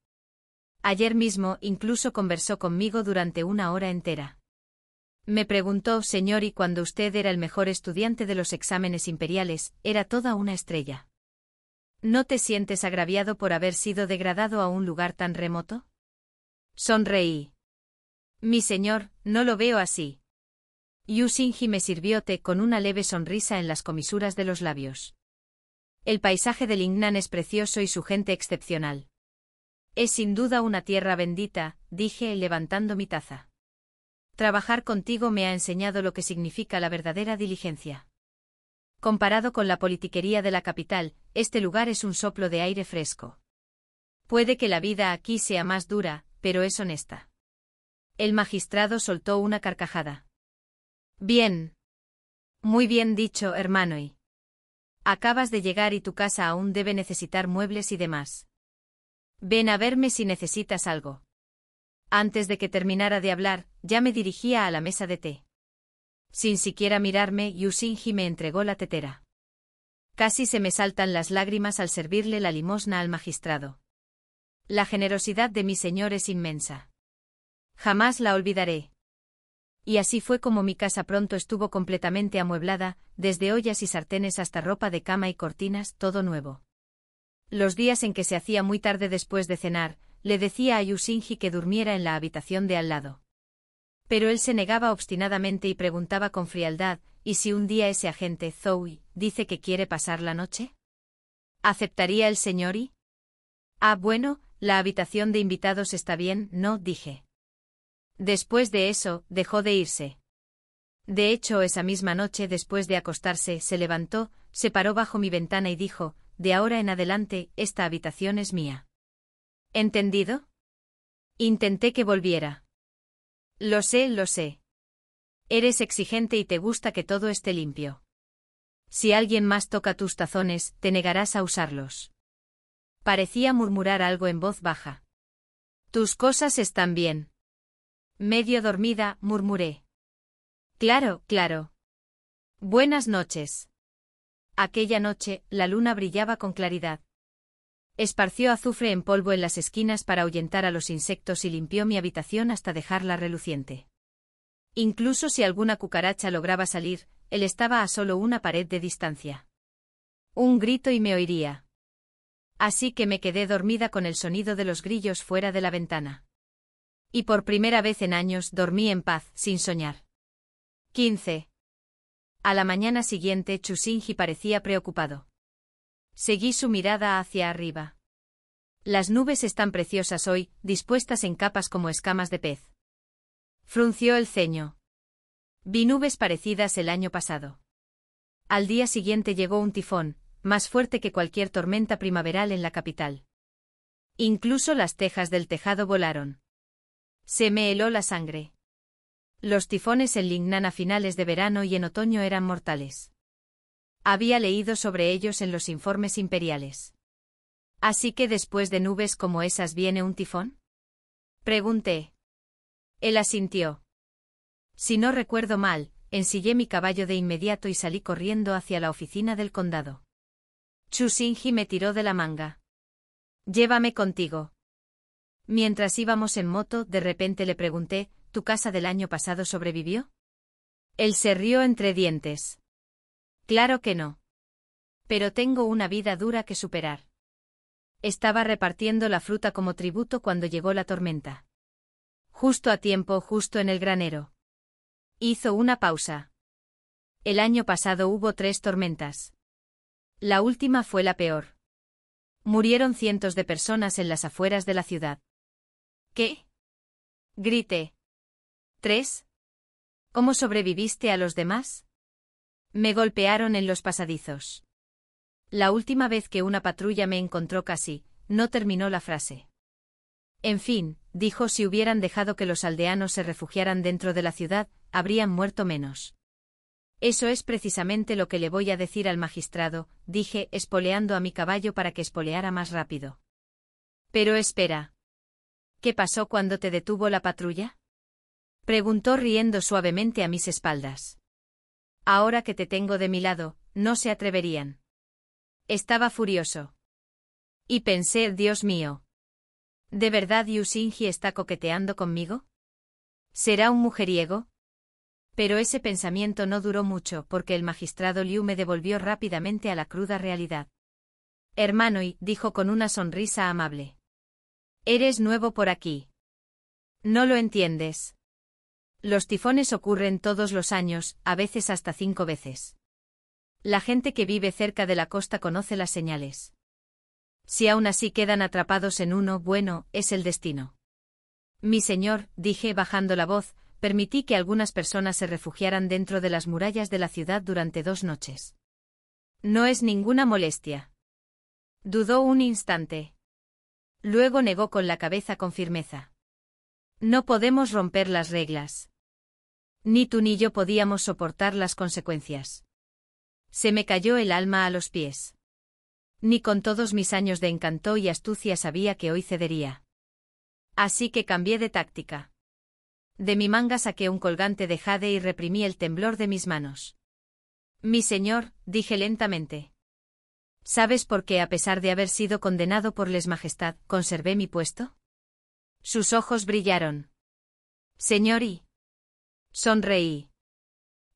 S1: Ayer mismo incluso conversó conmigo durante 1 hora entera. Me preguntó: señor, ¿y cuando usted era el mejor estudiante de los exámenes imperiales, era toda una estrella? ¿No te sientes agraviado por haber sido degradado a un lugar tan remoto? Sonreí. Mi señor, no lo veo así. Yusinji me sirvió té con una leve sonrisa en las comisuras de los labios. El paisaje de Lingnan es precioso y su gente excepcional. Es sin duda una tierra bendita, dije levantando mi taza. Trabajar contigo me ha enseñado lo que significa la verdadera diligencia. Comparado con la politiquería de la capital, este lugar es un soplo de aire fresco. Puede que la vida aquí sea más dura, pero es honesta. El magistrado soltó una carcajada. Bien. Muy bien dicho, hermano. Y acabas de llegar y tu casa aún debe necesitar muebles y demás. Ven a verme si necesitas algo. Antes de que terminara de hablar, ya me dirigía a la mesa de té. Sin siquiera mirarme, Yusinji me entregó la tetera. Casi se me saltan las lágrimas al servirle la limosna al magistrado. La generosidad de mi señor es inmensa. Jamás la olvidaré. Y así fue como mi casa pronto estuvo completamente amueblada, desde ollas y sartenes hasta ropa de cama y cortinas, todo nuevo. Los días en que se hacía muy tarde después de cenar, le decía a Yusinji que durmiera en la habitación de al lado. Pero él se negaba obstinadamente y preguntaba con frialdad: ¿y si un día ese agente Zhou dice que quiere pasar la noche? ¿Aceptaría el señor y? Bueno, la habitación de invitados está bien, ¿no?, dije. Después de eso, dejó de irse. De hecho, esa misma noche, después de acostarse, se levantó, se paró bajo mi ventana y dijo: de ahora en adelante, esta habitación es mía. ¿Entendido? Intenté que volviera. Lo sé, lo sé. Eres exigente y te gusta que todo esté limpio. Si alguien más toca tus tazones, te negarás a usarlos. Parecía murmurar algo en voz baja. Tus cosas están bien. Medio dormida, murmuré. Claro, claro. Buenas noches. Aquella noche, la luna brillaba con claridad. Esparció azufre en polvo en las esquinas para ahuyentar a los insectos y limpió mi habitación hasta dejarla reluciente. Incluso si alguna cucaracha lograba salir, él estaba a solo una pared de distancia. Un grito y me oiría. Así que me quedé dormida con el sonido de los grillos fuera de la ventana. Y por primera vez en años dormí en paz, sin soñar. 15. A la mañana siguiente Chusinji parecía preocupado. Seguí su mirada hacia arriba. Las nubes están preciosas hoy, dispuestas en capas como escamas de pez. Frunció el ceño. Vi nubes parecidas el año pasado. Al día siguiente llegó un tifón, más fuerte que cualquier tormenta primaveral en la capital. Incluso las tejas del tejado volaron. Se me heló la sangre. Los tifones en Lingnan a finales de verano y en otoño eran mortales. Había leído sobre ellos en los informes imperiales. ¿Así que después de nubes como esas viene un tifón? Pregunté. Él asintió. Si no recuerdo mal, ensillé mi caballo de inmediato y salí corriendo hacia la oficina del condado. Chusinji me tiró de la manga. Llévame contigo. Mientras íbamos en moto, de repente le pregunté, ¿tu casa del año pasado sobrevivió? Él se rió entre dientes. Claro que no. Pero tengo una vida dura que superar. Estaba repartiendo la fruta como tributo cuando llegó la tormenta. Justo a tiempo, justo en el granero. Hizo una pausa. El año pasado hubo 3 tormentas. La última fue la peor. Murieron cientos de personas en las afueras de la ciudad. ¿Qué? Grité. ¿3? ¿Cómo sobreviviste a los demás? Me golpearon en los pasadizos. La última vez que una patrulla me encontró casi, no terminó la frase. En fin, dijo, si hubieran dejado que los aldeanos se refugiaran dentro de la ciudad, habrían muerto menos. Eso es precisamente lo que le voy a decir al magistrado, dije, espoleando a mi caballo para que espoleara más rápido. Pero espera. ¿Qué pasó cuando te detuvo la patrulla? Preguntó riendo suavemente a mis espaldas. Ahora que te tengo de mi lado, no se atreverían. Estaba furioso. Y pensé, Dios mío. ¿De verdad Yusinji está coqueteando conmigo? ¿Será un mujeriego? Pero ese pensamiento no duró mucho porque el magistrado Liu me devolvió rápidamente a la cruda realidad. Hermano, y dijo con una sonrisa amable. Eres nuevo por aquí. No lo entiendes. Los tifones ocurren todos los años, a veces hasta 5 veces. La gente que vive cerca de la costa conoce las señales. Si aún así quedan atrapados en uno, bueno, es el destino. Mi señor, dije bajando la voz, permití que algunas personas se refugiaran dentro de las murallas de la ciudad durante 2 noches. No es ninguna molestia. Dudó un instante. Luego negó con la cabeza con firmeza. No podemos romper las reglas. Ni tú ni yo podíamos soportar las consecuencias. Se me cayó el alma a los pies. Ni con todos mis años de encanto y astucia sabía que hoy cedería. Así que cambié de táctica. De mi manga saqué un colgante de jade y reprimí el temblor de mis manos. Mi señor, dije lentamente. ¿Sabes por qué, a pesar de haber sido condenado por les Majestad, conservé mi puesto? Sus ojos brillaron. Señor y... Sonreí.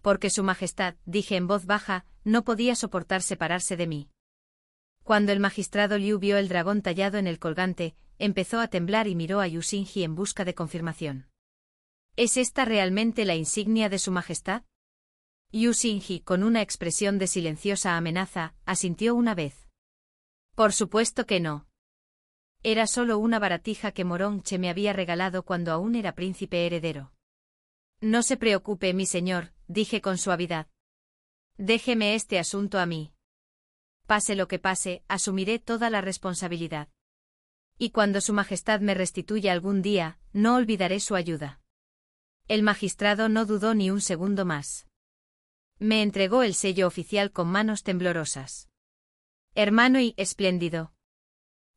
S1: Porque su Majestad, dije en voz baja, no podía soportar separarse de mí. Cuando el magistrado Liu vio el dragón tallado en el colgante, empezó a temblar y miró a Yusinji en busca de confirmación. ¿Es esta realmente la insignia de su Majestad? Yusinji, con una expresión de silenciosa amenaza, asintió una vez. Por supuesto que no. Era solo una baratija que Moronche me había regalado cuando aún era príncipe heredero. No se preocupe, mi señor, dije con suavidad. Déjeme este asunto a mí. Pase lo que pase, asumiré toda la responsabilidad. Y cuando su Majestad me restituya algún día, no olvidaré su ayuda. El magistrado no dudó ni un segundo más. Me entregó el sello oficial con manos temblorosas. Hermano y espléndido.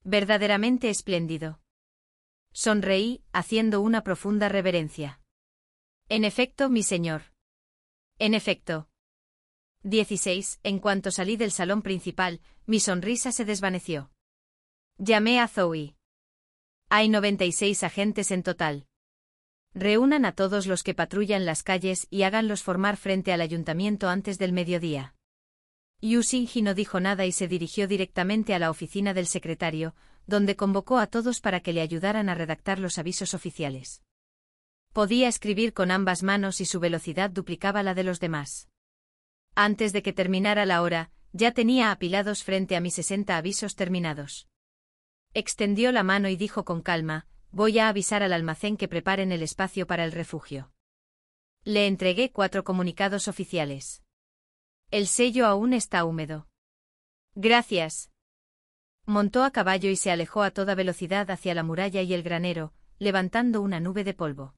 S1: Verdaderamente espléndido. Sonreí, haciendo una profunda reverencia. En efecto, mi señor. En efecto. 16. En cuanto salí del salón principal, mi sonrisa se desvaneció. Llamé a Zoe. Hay 96 agentes en total. Reúnan a todos los que patrullan las calles y háganlos formar frente al ayuntamiento antes del mediodía. Yu Xingji no dijo nada y se dirigió directamente a la oficina del secretario, donde convocó a todos para que le ayudaran a redactar los avisos oficiales. Podía escribir con ambas manos y su velocidad duplicaba la de los demás. Antes de que terminara la hora, ya tenía apilados frente a mí 60 avisos terminados. Extendió la mano y dijo con calma: voy a avisar al almacén que preparen el espacio para el refugio. Le entregué 4 comunicados oficiales. El sello aún está húmedo. Gracias. Montó a caballo y se alejó a toda velocidad hacia la muralla y el granero, levantando una nube de polvo.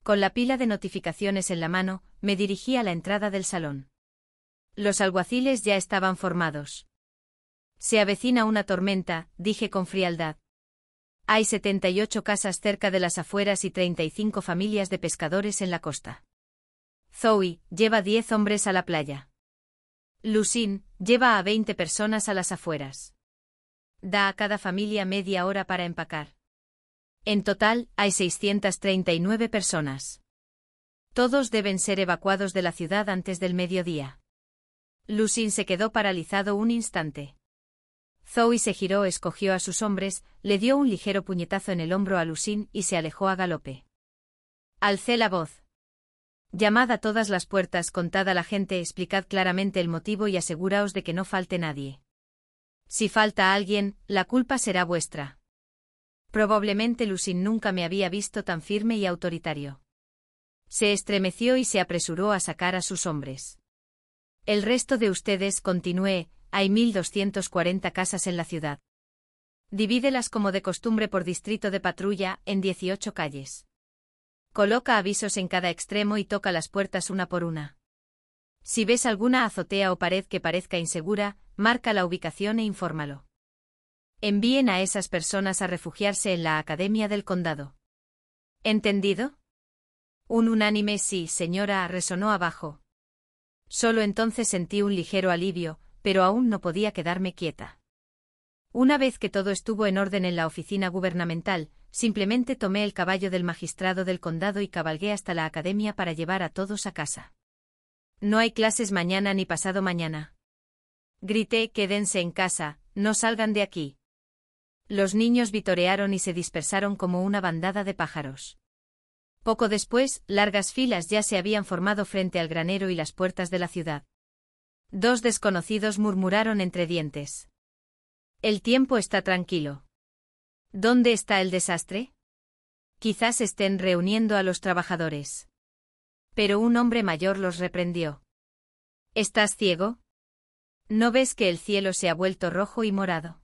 S1: Con la pila de notificaciones en la mano, me dirigí a la entrada del salón. Los alguaciles ya estaban formados. Se avecina una tormenta, dije con frialdad. Hay 78 casas cerca de las afueras y 35 familias de pescadores en la costa. Zoe lleva 10 hombres a la playa. Lusin lleva a 20 personas a las afueras. Da a cada familia media hora para empacar. En total, hay 639 personas. Todos deben ser evacuados de la ciudad antes del mediodía. Lusin se quedó paralizado un instante. Zoe se giró, escogió a sus hombres, le dio un ligero puñetazo en el hombro a Lusin y se alejó a galope. Alcé la voz. Llamad a todas las puertas, contad a la gente, explicad claramente el motivo y aseguraos de que no falte nadie. Si falta alguien, la culpa será vuestra. Probablemente Lusin nunca me había visto tan firme y autoritario. Se estremeció y se apresuró a sacar a sus hombres. El resto de ustedes, continué, hay 1240 casas en la ciudad. Divídelas como de costumbre por distrito de patrulla, en 18 calles. Coloca avisos en cada extremo y toca las puertas una por una. Si ves alguna azotea o pared que parezca insegura, marca la ubicación e infórmalo. Envíen a esas personas a refugiarse en la Academia del Condado. ¿Entendido? Un unánime sí, señora, resonó abajo. Solo entonces sentí un ligero alivio, pero aún no podía quedarme quieta. Una vez que todo estuvo en orden en la oficina gubernamental, simplemente tomé el caballo del magistrado del condado y cabalgué hasta la academia para llevar a todos a casa. No hay clases mañana ni pasado mañana. Grité: quédense en casa, no salgan de aquí. Los niños vitorearon y se dispersaron como una bandada de pájaros. Poco después, largas filas ya se habían formado frente al granero y las puertas de la ciudad. 2 desconocidos murmuraron entre dientes. El tiempo está tranquilo. ¿Dónde está el desastre? Quizás estén reuniendo a los trabajadores. Pero un hombre mayor los reprendió. ¿Estás ciego? ¿No ves que el cielo se ha vuelto rojo y morado?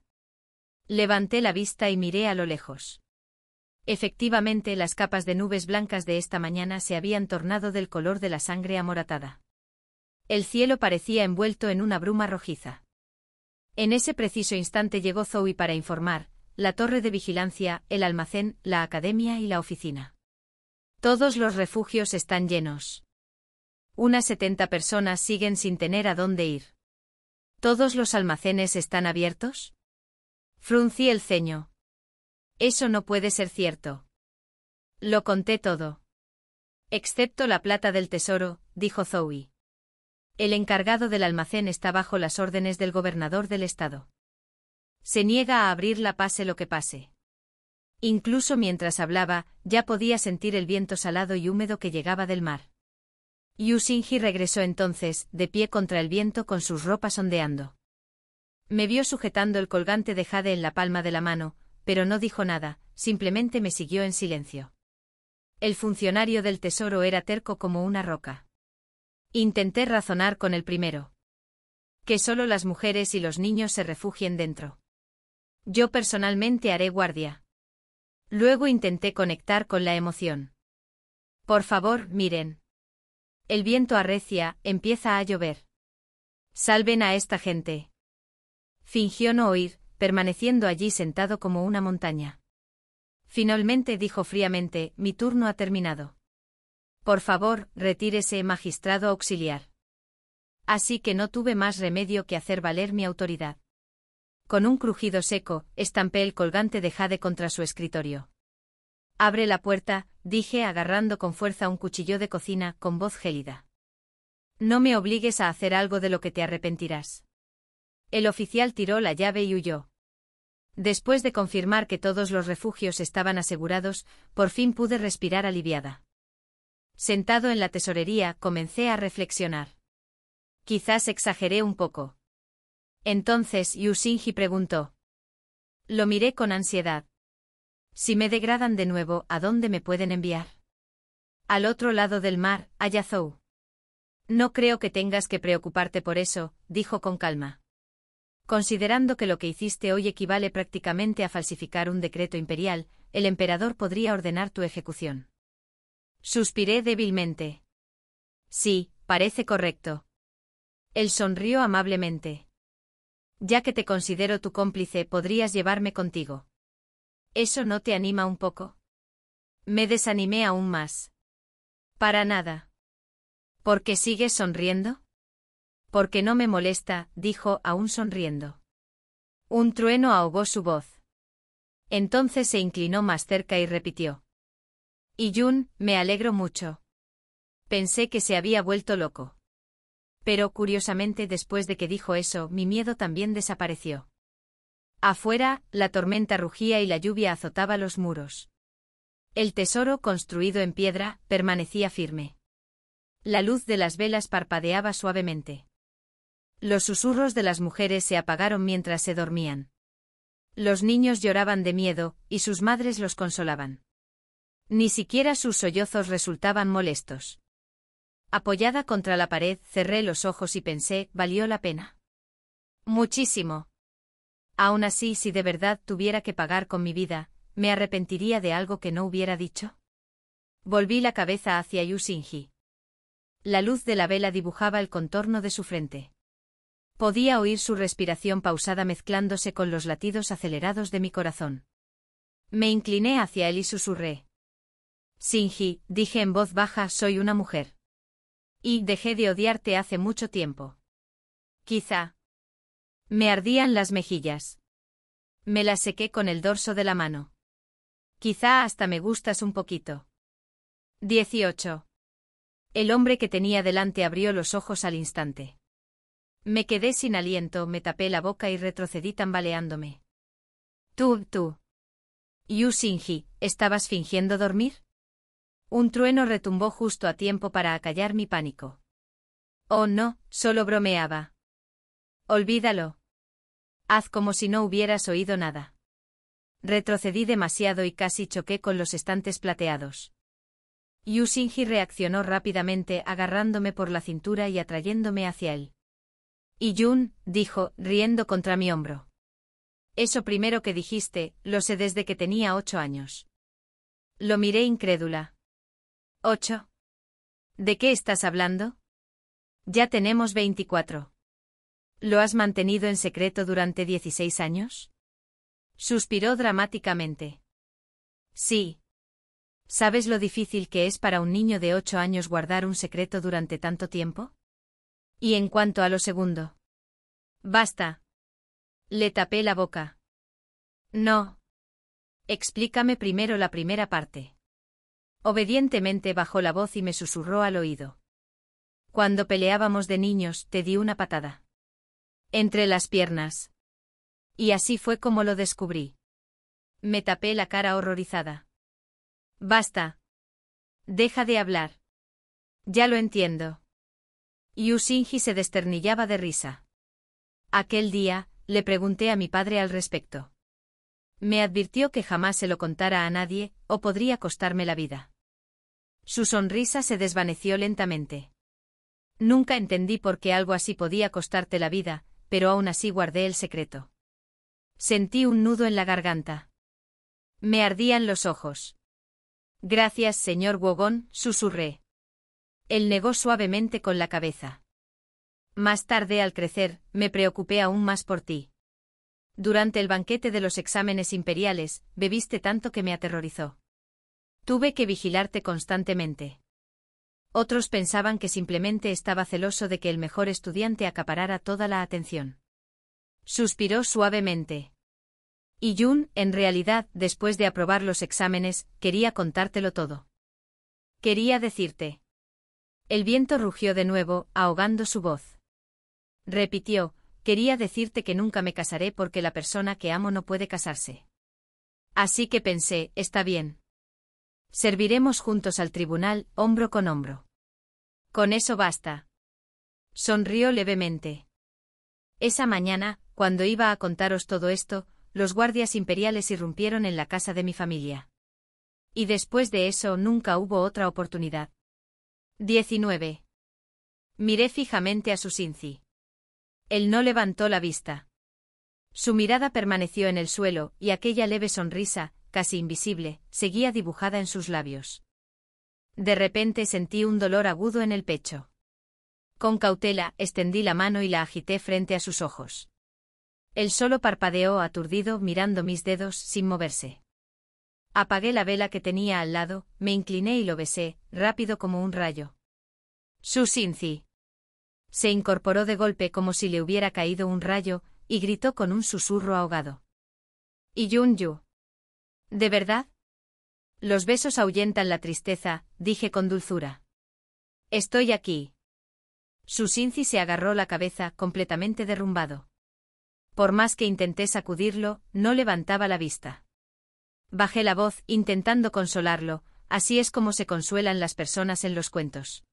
S1: Levanté la vista y miré a lo lejos. Efectivamente, las capas de nubes blancas de esta mañana se habían tornado del color de la sangre amoratada. El cielo parecía envuelto en una bruma rojiza. En ese preciso instante llegó Zoe para informar: la torre de vigilancia, el almacén, la academia y la oficina. Todos los refugios están llenos. Unas 70 personas siguen sin tener a dónde ir. ¿Todos los almacenes están abiertos? Fruncí el ceño. Eso no puede ser cierto. Lo conté todo. Excepto la plata del tesoro, dijo Zoe. El encargado del almacén está bajo las órdenes del gobernador del estado. Se niega a abrirla pase lo que pase. Incluso mientras hablaba, ya podía sentir el viento salado y húmedo que llegaba del mar. Yu Xingji regresó entonces, de pie contra el viento con sus ropas ondeando. Me vio sujetando el colgante de jade en la palma de la mano, pero no dijo nada, simplemente me siguió en silencio. El funcionario del tesoro era terco como una roca. Intenté razonar con el primero. Que solo las mujeres y los niños se refugien dentro. Yo personalmente haré guardia. Luego intenté conectar con la emoción. Por favor, miren. El viento arrecia, empieza a llover. Salven a esta gente. Fingió no oír, permaneciendo allí sentado como una montaña. Finalmente dijo fríamente: mi turno ha terminado. Por favor, retírese, magistrado auxiliar. Así que no tuve más remedio que hacer valer mi autoridad. Con un crujido seco, estampé el colgante de jade contra su escritorio. Abre la puerta, dije agarrando con fuerza un cuchillo de cocina, con voz gélida. No me obligues a hacer algo de lo que te arrepentirás. El oficial tiró la llave y huyó. Después de confirmar que todos los refugios estaban asegurados, por fin pude respirar aliviada. Sentado en la tesorería, comencé a reflexionar. Quizás exageré un poco. Entonces Yu Xingyi preguntó. Lo miré con ansiedad. Si me degradan de nuevo, ¿a dónde me pueden enviar? Al otro lado del mar, a Yazhou. No creo que tengas que preocuparte por eso, dijo con calma. Considerando que lo que hiciste hoy equivale prácticamente a falsificar un decreto imperial, el emperador podría ordenar tu ejecución. Suspiré débilmente. Sí, parece correcto. Él sonrió amablemente. Ya que te considero tu cómplice, podrías llevarme contigo. ¿Eso no te anima un poco? Me desanimé aún más. Para nada. ¿Por qué sigues sonriendo? Porque no me molesta, dijo, aún sonriendo. Un trueno ahogó su voz. Entonces se inclinó más cerca y repitió. Y Jun, me alegro mucho. Pensé que se había vuelto loco. Pero curiosamente después de que dijo eso, mi miedo también desapareció. Afuera, la tormenta rugía y la lluvia azotaba los muros. El tesoro, construido en piedra, permanecía firme. La luz de las velas parpadeaba suavemente. Los susurros de las mujeres se apagaron mientras se dormían. Los niños lloraban de miedo, y sus madres los consolaban. Ni siquiera sus sollozos resultaban molestos. Apoyada contra la pared, cerré los ojos y pensé, ¿valió la pena? Muchísimo. Aún así, si de verdad tuviera que pagar con mi vida, ¿me arrepentiría de algo que no hubiera dicho? Volví la cabeza hacia Yu Xingyi. La luz de la vela dibujaba el contorno de su frente. Podía oír su respiración pausada mezclándose con los latidos acelerados de mi corazón. Me incliné hacia él y susurré. Xingyi, dije en voz baja, soy una mujer. Y dejé de odiarte hace mucho tiempo. Quizá. Me ardían las mejillas. Me las sequé con el dorso de la mano. Quizá hasta me gustas un poquito. 18. El hombre que tenía delante abrió los ojos al instante. Me quedé sin aliento, me tapé la boca y retrocedí tambaleándome. Tú. Yu Xingyi, ¿estabas fingiendo dormir? Un trueno retumbó justo a tiempo para acallar mi pánico. Oh no, solo bromeaba. Olvídalo. Haz como si no hubieras oído nada. Retrocedí demasiado y casi choqué con los estantes plateados. Yu Xingyi reaccionó rápidamente agarrándome por la cintura y atrayéndome hacia él. Y Jun, dijo, riendo contra mi hombro. Eso primero que dijiste, lo sé desde que tenía 8 años. Lo miré incrédula. ¿8? ¿De qué estás hablando? Ya tenemos 24. ¿Lo has mantenido en secreto durante 16 años? Suspiró dramáticamente. Sí. ¿Sabes lo difícil que es para un niño de 8 años guardar un secreto durante tanto tiempo? Y en cuanto a lo segundo. Basta. Le tapé la boca. No. Explícame primero la primera parte. Obedientemente bajó la voz y me susurró al oído. Cuando peleábamos de niños, te di una patada. Entre las piernas. Y así fue como lo descubrí. Me tapé la cara horrorizada. Basta. Deja de hablar. Ya lo entiendo. Yu Xingyi se desternillaba de risa. Aquel día, le pregunté a mi padre al respecto. Me advirtió que jamás se lo contara a nadie, o podría costarme la vida. Su sonrisa se desvaneció lentamente. Nunca entendí por qué algo así podía costarte la vida, pero aún así guardé el secreto. Sentí un nudo en la garganta. Me ardían los ojos. Gracias, señor Wogon, susurré. Él negó suavemente con la cabeza. Más tarde, al crecer, me preocupé aún más por ti. Durante el banquete de los exámenes imperiales, bebiste tanto que me aterrorizó. Tuve que vigilarte constantemente. Otros pensaban que simplemente estaba celoso de que el mejor estudiante acaparara toda la atención. Suspiró suavemente. Y Jun, en realidad, después de aprobar los exámenes, quería contártelo todo. Quería decirte. El viento rugió de nuevo, ahogando su voz. Repitió, quería decirte que nunca me casaré porque la persona que amo no puede casarse. Así que pensé, está bien. Serviremos juntos al tribunal, hombro con hombro. Con eso basta. Sonrió levemente. Esa mañana, cuando iba a contaros todo esto, los guardias imperiales irrumpieron en la casa de mi familia. Y después de eso nunca hubo otra oportunidad. 19. Miré fijamente a Susinci. Él no levantó la vista. Su mirada permaneció en el suelo, y aquella leve sonrisa, casi invisible, seguía dibujada en sus labios. De repente sentí un dolor agudo en el pecho. Con cautela, extendí la mano y la agité frente a sus ojos. Él solo parpadeó aturdido mirando mis dedos sin moverse. Apagué la vela que tenía al lado, me incliné y lo besé, rápido como un rayo. Susinci. Se incorporó de golpe como si le hubiera caído un rayo, y gritó con un susurro ahogado. ¿Y Yunyu? ¿De verdad? Los besos ahuyentan la tristeza, dije con dulzura. Estoy aquí. Susinci se agarró la cabeza, completamente derrumbado. Por más que intenté sacudirlo, no levantaba la vista. Bajé la voz, intentando consolarlo, así es como se consuelan las personas en los cuentos.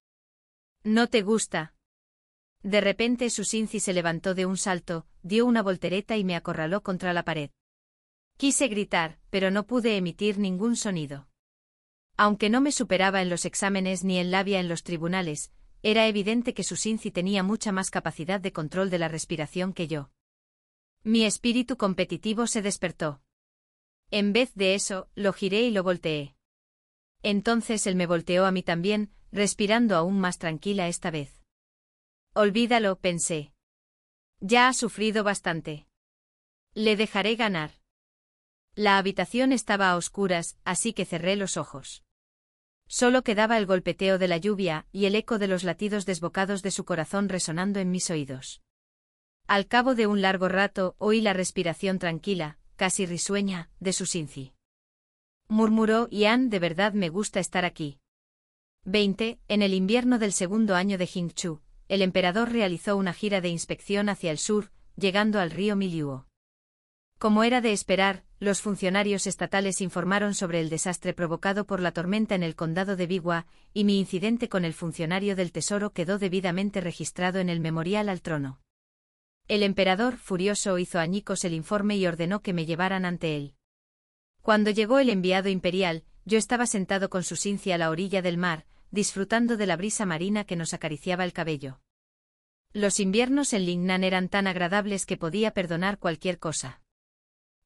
S1: ¿No te gusta? De repente Susinci se levantó de un salto, dio una voltereta y me acorraló contra la pared. Quise gritar, pero no pude emitir ningún sonido. Aunque no me superaba en los exámenes ni en labia en los tribunales, era evidente que Susinci tenía mucha más capacidad de control de la respiración que yo. Mi espíritu competitivo se despertó. En vez de eso, lo giré y lo volteé. Entonces él me volteó a mí también, respirando aún más tranquila esta vez. Olvídalo, pensé. Ya ha sufrido bastante. Le dejaré ganar. La habitación estaba a oscuras, así que cerré los ojos. Solo quedaba el golpeteo de la lluvia y el eco de los latidos desbocados de su corazón resonando en mis oídos. Al cabo de un largo rato oí la respiración tranquila, casi risueña, de Susinci. Murmuró: Ian, de verdad me gusta estar aquí. 20. En el invierno del segundo año de Jingchu, el emperador realizó una gira de inspección hacia el sur, llegando al río Miliuo. Como era de esperar, los funcionarios estatales informaron sobre el desastre provocado por la tormenta en el condado de Biwa, y mi incidente con el funcionario del tesoro quedó debidamente registrado en el memorial al trono. El emperador, furioso, hizo añicos el informe y ordenó que me llevaran ante él. Cuando llegó el enviado imperial, yo estaba sentado con Susinci a la orilla del mar, disfrutando de la brisa marina que nos acariciaba el cabello. Los inviernos en Lingnan eran tan agradables que podía perdonar cualquier cosa.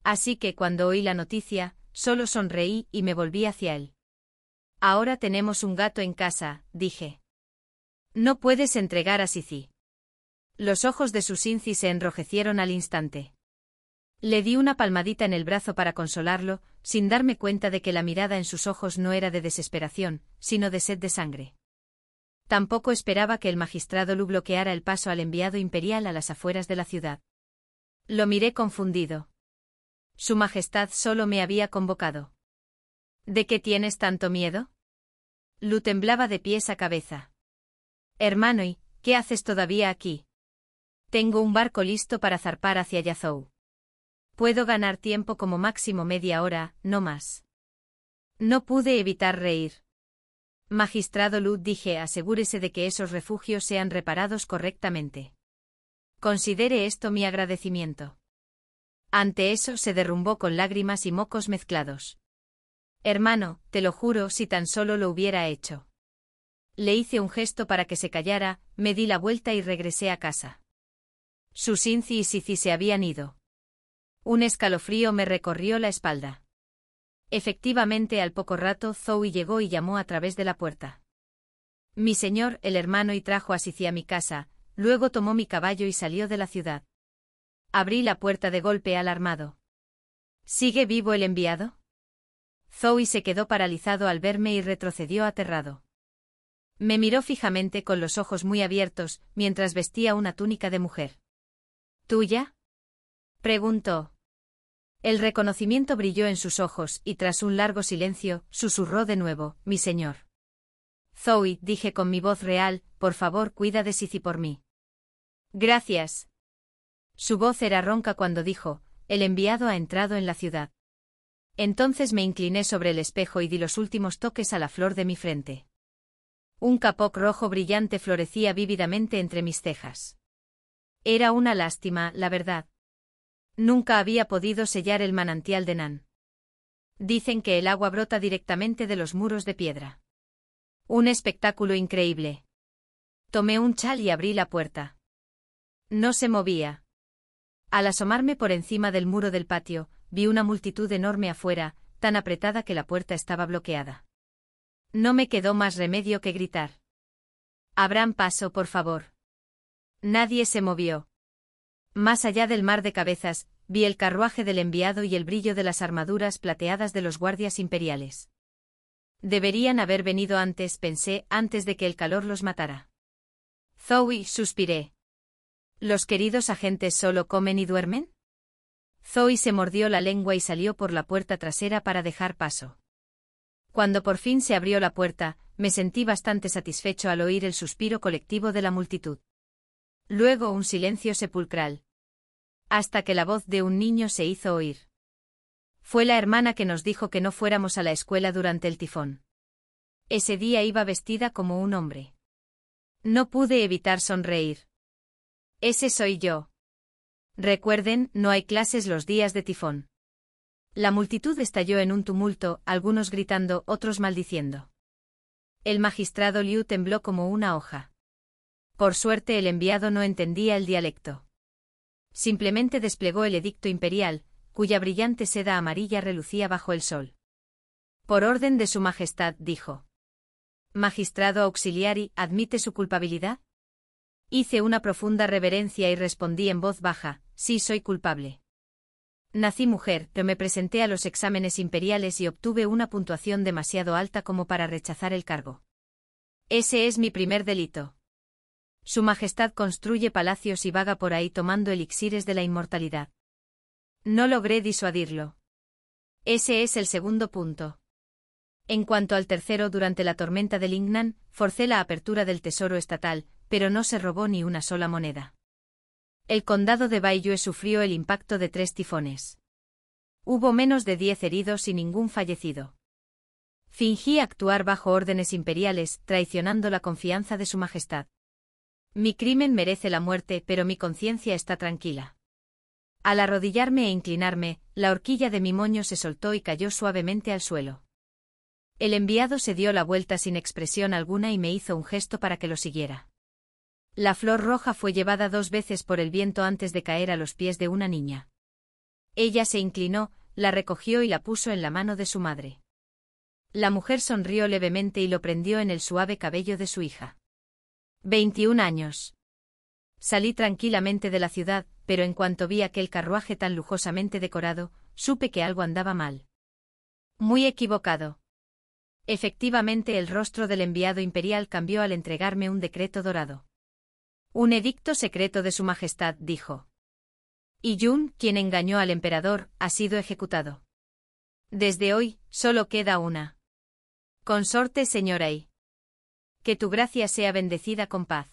S1: Así que cuando oí la noticia, solo sonreí y me volví hacia él. Ahora tenemos un gato en casa, dije. No puedes entregar a Cici. Los ojos de Susinci se enrojecieron al instante. Le di una palmadita en el brazo para consolarlo, sin darme cuenta de que la mirada en sus ojos no era de desesperación, sino de sed de sangre. Tampoco esperaba que el magistrado Lu bloqueara el paso al enviado imperial a las afueras de la ciudad. Lo miré confundido. Su Majestad solo me había convocado. ¿De qué tienes tanto miedo? Lu temblaba de pies a cabeza. Hermano, ¿y qué haces todavía aquí? Tengo un barco listo para zarpar hacia Yazhou. Puedo ganar tiempo como máximo media hora, no más. No pude evitar reír. Magistrado Lu, dije, asegúrese de que esos refugios sean reparados correctamente. Considere esto mi agradecimiento. Ante eso se derrumbó con lágrimas y mocos mezclados. Hermano, te lo juro, si tan solo lo hubiera hecho. Le hice un gesto para que se callara, me di la vuelta y regresé a casa. Susinci y Cici se habían ido. Un escalofrío me recorrió la espalda. Efectivamente, al poco rato Zoe llegó y llamó a través de la puerta. Mi señor, el hermano, y trajo a Cici a mi casa, luego tomó mi caballo y salió de la ciudad. Abrí la puerta de golpe alarmado. ¿Sigue vivo el enviado? Zoe se quedó paralizado al verme y retrocedió aterrado. Me miró fijamente con los ojos muy abiertos, mientras vestía una túnica de mujer. ¿Tuya? Preguntó. El reconocimiento brilló en sus ojos y tras un largo silencio, susurró de nuevo: mi señor. Zoe, dije con mi voz real, por favor cuida de Sisi por mí. Gracias. Su voz era ronca cuando dijo, el enviado ha entrado en la ciudad. Entonces me incliné sobre el espejo y di los últimos toques a la flor de mi frente. Un capoc rojo brillante florecía vívidamente entre mis cejas. Era una lástima, la verdad. Nunca había podido sellar el manantial de Nan. Dicen que el agua brota directamente de los muros de piedra. Un espectáculo increíble. Tomé un chal y abrí la puerta. No se movía. Al asomarme por encima del muro del patio, vi una multitud enorme afuera, tan apretada que la puerta estaba bloqueada. No me quedó más remedio que gritar. Abran paso, por favor. Nadie se movió. Más allá del mar de cabezas, vi el carruaje del enviado y el brillo de las armaduras plateadas de los guardias imperiales. Deberían haber venido antes, pensé, antes de que el calor los matara. Zoe, suspiré. ¿Los queridos agentes solo comen y duermen? Zoe se mordió la lengua y salió por la puerta trasera para dejar paso. Cuando por fin se abrió la puerta, me sentí bastante satisfecho al oír el suspiro colectivo de la multitud. Luego un silencio sepulcral. Hasta que la voz de un niño se hizo oír. Fue la hermana que nos dijo que no fuéramos a la escuela durante el tifón. Ese día iba vestida como un hombre. No pude evitar sonreír. Ese soy yo. Recuerden, no hay clases los días de tifón. La multitud estalló en un tumulto, algunos gritando, otros maldiciendo. El magistrado Liu tembló como una hoja. Por suerte el enviado no entendía el dialecto. Simplemente desplegó el edicto imperial, cuya brillante seda amarilla relucía bajo el sol. Por orden de su majestad, dijo. Magistrado auxiliari, ¿admite su culpabilidad? Hice una profunda reverencia y respondí en voz baja, sí soy culpable. Nací mujer, pero me presenté a los exámenes imperiales y obtuve una puntuación demasiado alta como para rechazar el cargo. Ese es mi primer delito. Su majestad construye palacios y vaga por ahí tomando elixires de la inmortalidad. No logré disuadirlo. Ese es el segundo punto. En cuanto al tercero, durante la tormenta de Lingnan, forcé la apertura del tesoro estatal, pero no se robó ni una sola moneda. El condado de Baiyue sufrió el impacto de 3 tifones. Hubo menos de 10 heridos y ningún fallecido. Fingí actuar bajo órdenes imperiales, traicionando la confianza de su majestad. Mi crimen merece la muerte, pero mi conciencia está tranquila. Al arrodillarme e inclinarme, la horquilla de mi moño se soltó y cayó suavemente al suelo. El enviado se dio la vuelta sin expresión alguna y me hizo un gesto para que lo siguiera. La flor roja fue llevada 2 veces por el viento antes de caer a los pies de una niña. Ella se inclinó, la recogió y la puso en la mano de su madre. La mujer sonrió levemente y lo prendió en el suave cabello de su hija. 21 años. Salí tranquilamente de la ciudad, pero en cuanto vi aquel carruaje tan lujosamente decorado, supe que algo andaba mal. Muy equivocado. Efectivamente, el rostro del enviado imperial cambió al entregarme un decreto dorado. Un edicto secreto de su majestad, dijo. Y Yun, quien engañó al emperador, ha sido ejecutado. Desde hoy, solo queda una. Consorte, señora Yi. Que tu gracia sea bendecida con paz.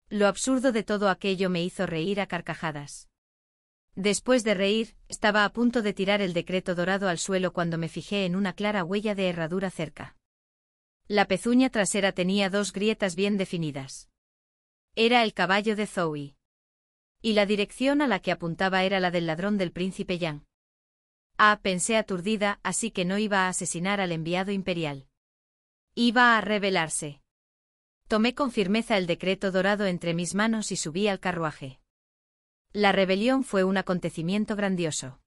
S1: Lo absurdo de todo aquello me hizo reír a carcajadas. Después de reír, estaba a punto de tirar el decreto dorado al suelo cuando me fijé en una clara huella de herradura cerca. La pezuña trasera tenía 2 grietas bien definidas. Era el caballo de Zoe. Y la dirección a la que apuntaba era la del ladrón del príncipe Yang. Pensé aturdida, así que no iba a asesinar al enviado imperial. Iba a rebelarse. Tomé con firmeza el decreto dorado entre mis manos y subí al carruaje. La rebelión fue un acontecimiento grandioso.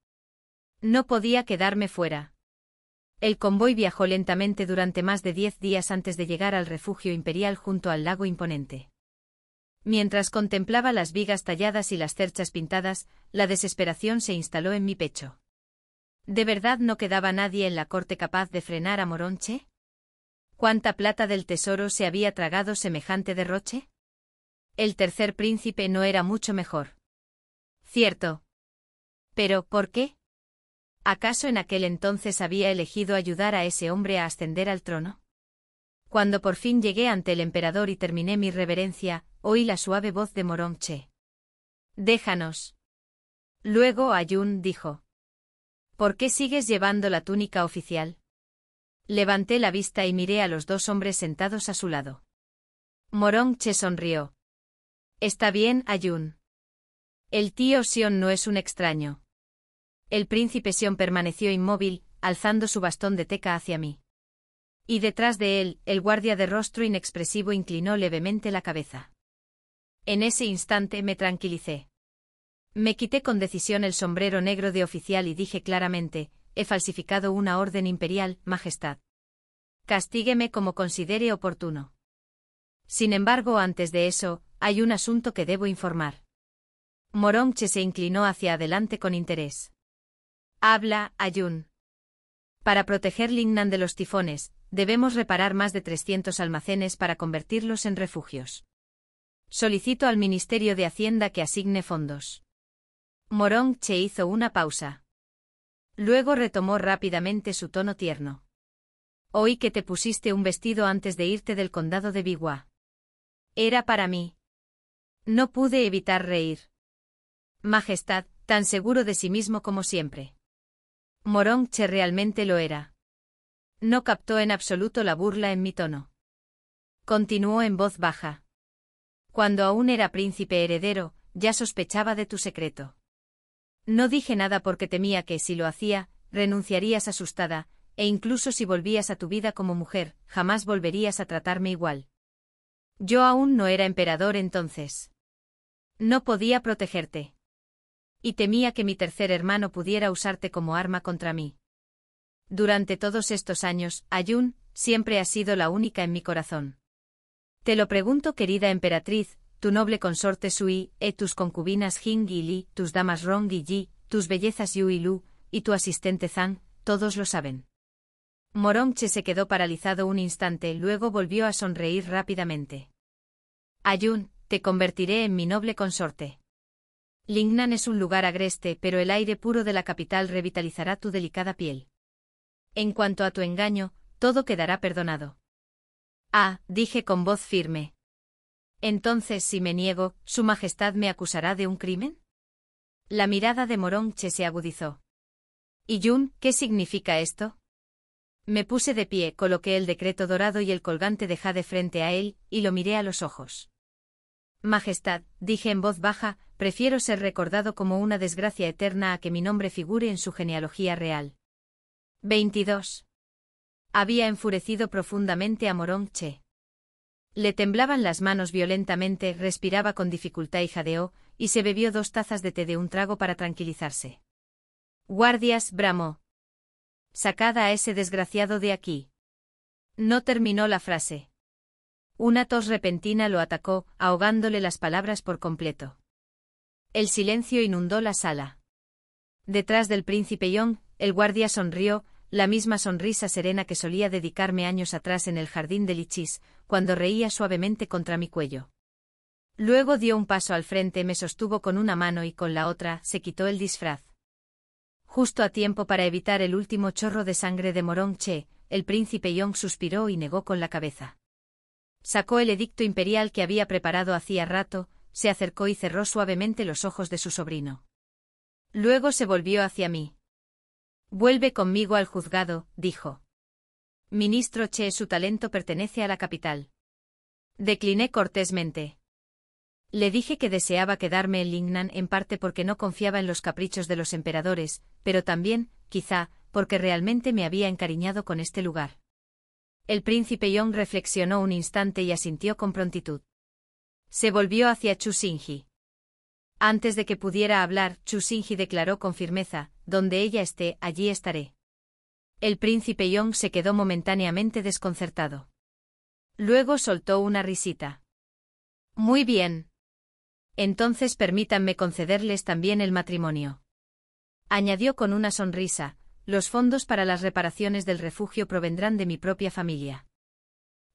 S1: No podía quedarme fuera. El convoy viajó lentamente durante más de 10 días antes de llegar al refugio imperial junto al lago imponente. Mientras contemplaba las vigas talladas y las cerchas pintadas, la desesperación se instaló en mi pecho. ¿De verdad no quedaba nadie en la corte capaz de frenar a Moronche? ¿Cuánta plata del tesoro se había tragado semejante derroche? El tercer príncipe no era mucho mejor. Cierto. Pero, ¿por qué? ¿Acaso en aquel entonces había elegido ayudar a ese hombre a ascender al trono? Cuando por fin llegué ante el emperador y terminé mi reverencia, oí la suave voz de Morongche. «Déjanos». Luego Ayun dijo. «¿Por qué sigues llevando la túnica oficial?» Levanté la vista y miré a los dos hombres sentados a su lado. Morongche sonrió. «Está bien, Ayun. El tío Sion no es un extraño». El príncipe Sion permaneció inmóvil, alzando su bastón de teca hacia mí. Y detrás de él, el guardia de rostro inexpresivo inclinó levemente la cabeza. En ese instante me tranquilicé. Me quité con decisión el sombrero negro de oficial y dije claramente: «He falsificado una orden imperial, Majestad. Castígueme como considere oportuno». Sin embargo, antes de eso, hay un asunto que debo informar. Morongche se inclinó hacia adelante con interés. «Habla, Ayun». Para proteger Lingnan de los tifones, debemos reparar más de 300 almacenes para convertirlos en refugios. Solicito al Ministerio de Hacienda que asigne fondos. Morongche hizo una pausa. Luego retomó rápidamente su tono tierno. Oí que te pusiste un vestido antes de irte del condado de Biwa. Era para mí. No pude evitar reír. Majestad, tan seguro de sí mismo como siempre. Morongche realmente lo era. No captó en absoluto la burla en mi tono. Continuó en voz baja. Cuando aún era príncipe heredero, ya sospechaba de tu secreto. No dije nada porque temía que, si lo hacía, renunciarías asustada, e incluso si volvías a tu vida como mujer, jamás volverías a tratarme igual. Yo aún no era emperador entonces. No podía protegerte. Y temía que mi tercer hermano pudiera usarte como arma contra mí. Durante todos estos años, Ayun, siempre has sido la única en mi corazón. Te lo pregunto, querida emperatriz, tu noble consorte Sui, tus concubinas Jing y Li, tus damas Rong y Yi, tus bellezas Yu y Lu, y tu asistente Zhang, todos lo saben. Morongche se quedó paralizado un instante, luego volvió a sonreír rápidamente. Ayun, te convertiré en mi noble consorte. Lingnan es un lugar agreste, pero el aire puro de la capital revitalizará tu delicada piel. En cuanto a tu engaño, todo quedará perdonado. Ah, dije con voz firme. Entonces, si me niego, ¿Su Majestad me acusará de un crimen? La mirada de Morongche se agudizó. ¿Y Yun, qué significa esto? Me puse de pie, coloqué el decreto dorado y el colgante de jade frente a él, y lo miré a los ojos. Majestad, dije en voz baja, prefiero ser recordado como una desgracia eterna a que mi nombre figure en su genealogía real. 22. Había enfurecido profundamente a Morongche. Le temblaban las manos violentamente, respiraba con dificultad y jadeó, y se bebió 2 tazas de té de un trago para tranquilizarse. «Guardias», bramó. «Sacad a ese desgraciado de aquí». No terminó la frase. Una tos repentina lo atacó, ahogándole las palabras por completo. El silencio inundó la sala. Detrás del príncipe Yong, el guardia sonrió, la misma sonrisa serena que solía dedicarme años atrás en el jardín de lichis, cuando reía suavemente contra mi cuello. Luego dio un paso al frente, me sostuvo con una mano y con la otra se quitó el disfraz. Justo a tiempo para evitar el último chorro de sangre de Morongche, el príncipe Yong suspiró y negó con la cabeza. Sacó el edicto imperial que había preparado hacía rato, se acercó y cerró suavemente los ojos de su sobrino. Luego se volvió hacia mí. «Vuelve conmigo al juzgado», dijo. «Ministro Che, su talento pertenece a la capital». Decliné cortésmente. Le dije que deseaba quedarme en Lingnan en parte porque no confiaba en los caprichos de los emperadores, pero también, quizá, porque realmente me había encariñado con este lugar. El príncipe Yong reflexionó un instante y asintió con prontitud. Se volvió hacia Chu Xingji. Antes de que pudiera hablar, Chu Xingji declaró con firmeza: «Donde ella esté, allí estaré». El príncipe Yong se quedó momentáneamente desconcertado. Luego soltó una risita. «Muy bien. Entonces permítanme concederles también el matrimonio». Añadió con una sonrisa: «Los fondos para las reparaciones del refugio provendrán de mi propia familia.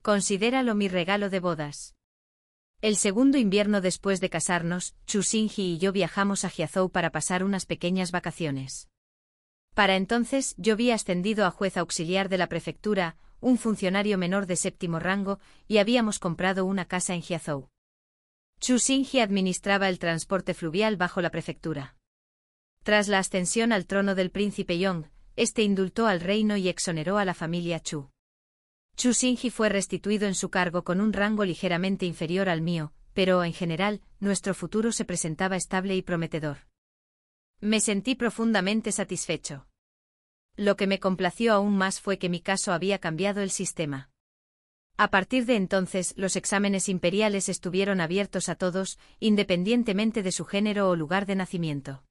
S1: Considéralo mi regalo de bodas». El segundo invierno después de casarnos, Chu Xingji y yo viajamos a Jiazhou para pasar unas pequeñas vacaciones. Para entonces yo había ascendido a juez auxiliar de la prefectura, un funcionario menor de 7º rango, y habíamos comprado una casa en Jiazhou. Chu Xingji administraba el transporte fluvial bajo la prefectura. Tras la ascensión al trono del príncipe Yong, este indultó al reino y exoneró a la familia Chu. Chu Xingji fue restituido en su cargo con un rango ligeramente inferior al mío, pero, en general, nuestro futuro se presentaba estable y prometedor. Me sentí profundamente satisfecho. Lo que me complació aún más fue que mi caso había cambiado el sistema. A partir de entonces, los exámenes imperiales estuvieron abiertos a todos, independientemente de su género o lugar de nacimiento.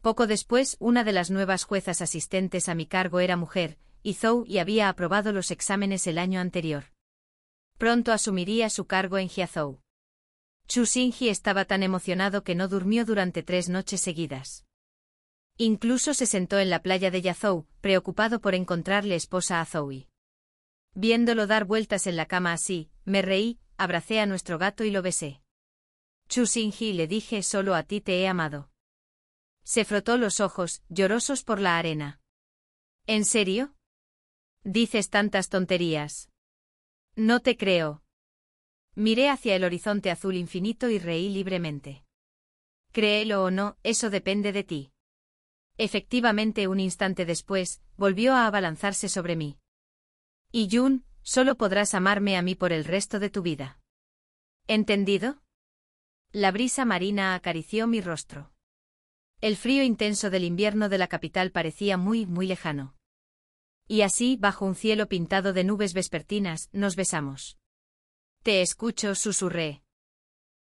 S1: Poco después, una de las nuevas juezas asistentes a mi cargo era mujer, y Zhou y había aprobado los exámenes el año anterior. Pronto asumiría su cargo en Jiazhou. Chu Xingji estaba tan emocionado que no durmió durante 3 noches seguidas. Incluso se sentó en la playa de Yazhou, preocupado por encontrarle esposa a Zoui. Viéndolo dar vueltas en la cama así, me reí, abracé a nuestro gato y lo besé. Chu Xingji, le dije, solo a ti te he amado. Se frotó los ojos, llorosos por la arena. ¿En serio? Dices tantas tonterías. No te creo. Miré hacia el horizonte azul infinito y reí libremente. Créelo o no, eso depende de ti. Efectivamente, un instante después, volvió a abalanzarse sobre mí. Y Yun, solo podrás amarme a mí por el resto de tu vida. ¿Entendido? La brisa marina acarició mi rostro. El frío intenso del invierno de la capital parecía muy, muy lejano. Y así, bajo un cielo pintado de nubes vespertinas, nos besamos. Te escucho, susurré.